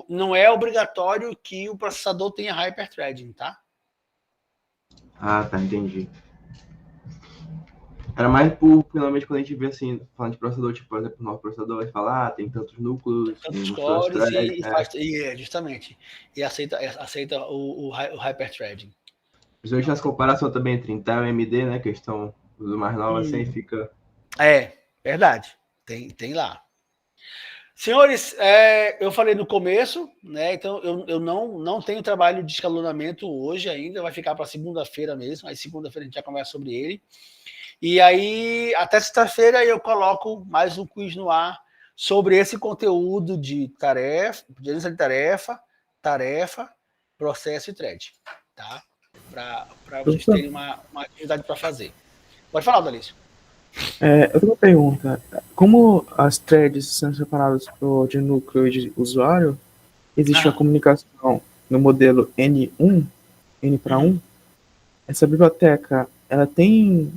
não é obrigatório que o processador tenha hyperthreading, tá? Tá, entendi. Era mais finalmente, quando a gente vê assim, falando de processador, tipo, por exemplo, o nosso processador vai falar, tem tantos núcleos, tantos cores justamente. E aceita o hyperthreading. Principalmente nas comparações também entre Intel e AMD, né? Questão do mais nova, assim, fica... Verdade. Tem lá. Senhores, eu falei no começo, né? Então eu não tenho trabalho de escalonamento hoje ainda, vai ficar para segunda-feira mesmo. Aí segunda-feira a gente já conversa sobre ele. E aí, até sexta-feira, eu coloco mais um quiz no ar sobre esse conteúdo de gerência de tarefa, processo e thread, tá? Para vocês terem uma atividade para fazer. Pode falar, Dalício. Eu tenho uma pergunta. Como as threads são separadas de núcleo e de usuário, existe a comunicação no modelo N1, N para 1. Essa biblioteca, ela tem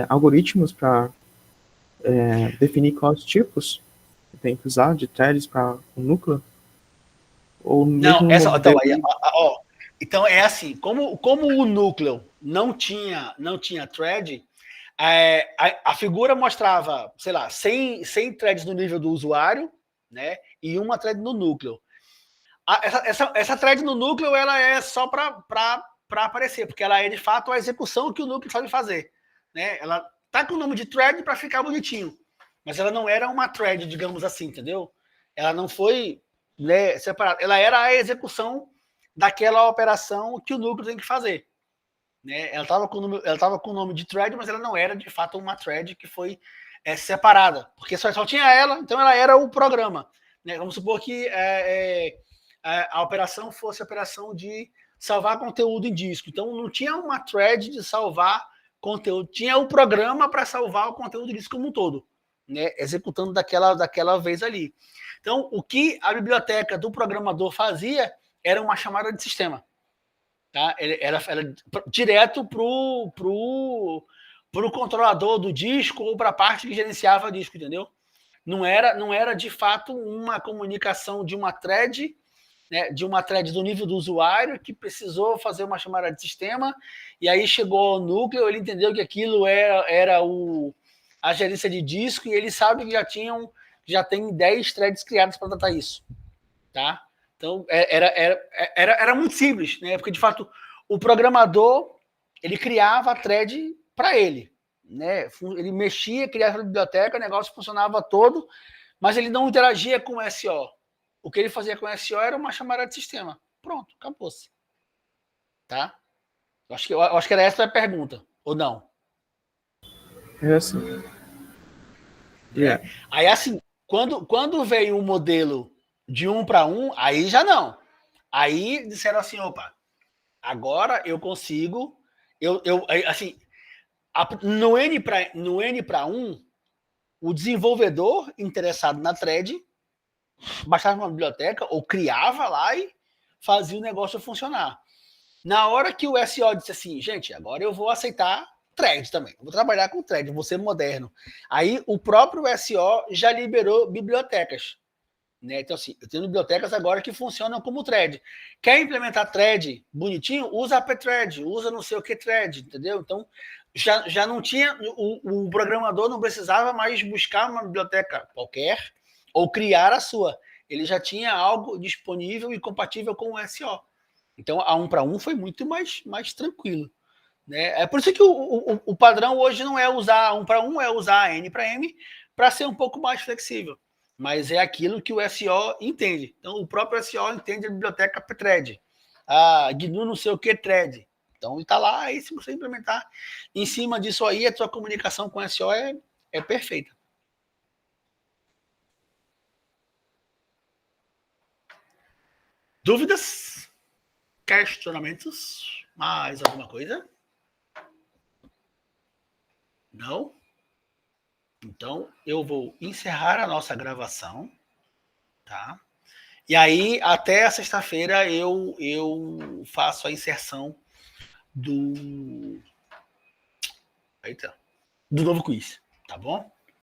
algoritmos para definir quais tipos tem que usar de threads para o núcleo? Ou não, então é assim, como o núcleo não tinha thread, a figura mostrava, sei lá, 100 threads no nível do usuário, né, e uma thread no núcleo. Essa thread no núcleo, ela é só para aparecer, porque ela é de fato a execução que o núcleo sabe fazer, né? Ela tá com o nome de thread para ficar bonitinho, mas ela não era uma thread, digamos assim, entendeu? Ela não foi, né, separada, ela era a execução daquela operação que o núcleo tem que fazer, né? Ela estava com o nome de thread, mas ela não era de fato uma thread que foi separada, porque só tinha ela, então ela era o programa, né? Vamos supor que a operação fosse a operação de salvar conteúdo em disco. Então, não tinha uma thread de salvar conteúdo. Tinha o programa para salvar o conteúdo de disco como um todo, né? Executando daquela vez ali. Então, o que a biblioteca do programador fazia era uma chamada de sistema. Tá? Era direto para o controlador do disco ou para a parte que gerenciava o disco, entendeu? Não era de fato uma comunicação de uma thread né, de uma thread do nível do usuário que precisou fazer uma chamada de sistema, e aí chegou ao núcleo, ele entendeu que aquilo era a gerência de disco, e ele sabe que já tem 10 threads criadas para tratar isso. Tá? Então, era muito simples, né? Porque, de fato, o programador ele criava a thread para ele. Né? Ele mexia, criava a biblioteca, o negócio funcionava todo, mas ele não interagia com o SO. O que ele fazia com o SO era uma chamada de sistema. Pronto, acabou-se. Tá? Eu acho que era essa a pergunta, ou não? É assim. Yeah. Aí, assim, quando veio o modelo de 1 para 1, aí já não. Aí disseram assim, opa, agora eu consigo, assim, no N para 1, o desenvolvedor interessado na thread baixava uma biblioteca ou criava lá e fazia o negócio funcionar. Na hora que o SO disse assim, gente, agora eu vou aceitar thread também, vou trabalhar com thread, vou ser moderno. Aí o próprio SO já liberou bibliotecas. Né? Então, assim, eu tenho bibliotecas agora que funcionam como thread. Quer implementar thread bonitinho? Usa apt-thread, usa não sei o que thread, entendeu? Então, já não tinha, o programador não precisava mais buscar uma biblioteca qualquer ou criar a sua. Ele já tinha algo disponível e compatível com o SO. Então, a 1 para 1 foi muito mais tranquilo. Né? É por isso que o padrão hoje não é usar 1 para 1, é usar N para M para ser um pouco mais flexível. Mas é aquilo que o SO entende. Então, o próprio SO entende a biblioteca thread. A GNU não sei o que thread. Então, está lá, aí se você implementar em cima disso aí, a sua comunicação com o SO é perfeita. Dúvidas? Questionamentos? Mais alguma coisa? Não? Então, eu vou encerrar a nossa gravação, tá? E aí, até sexta-feira, eu faço a inserção do novo quiz, tá bom?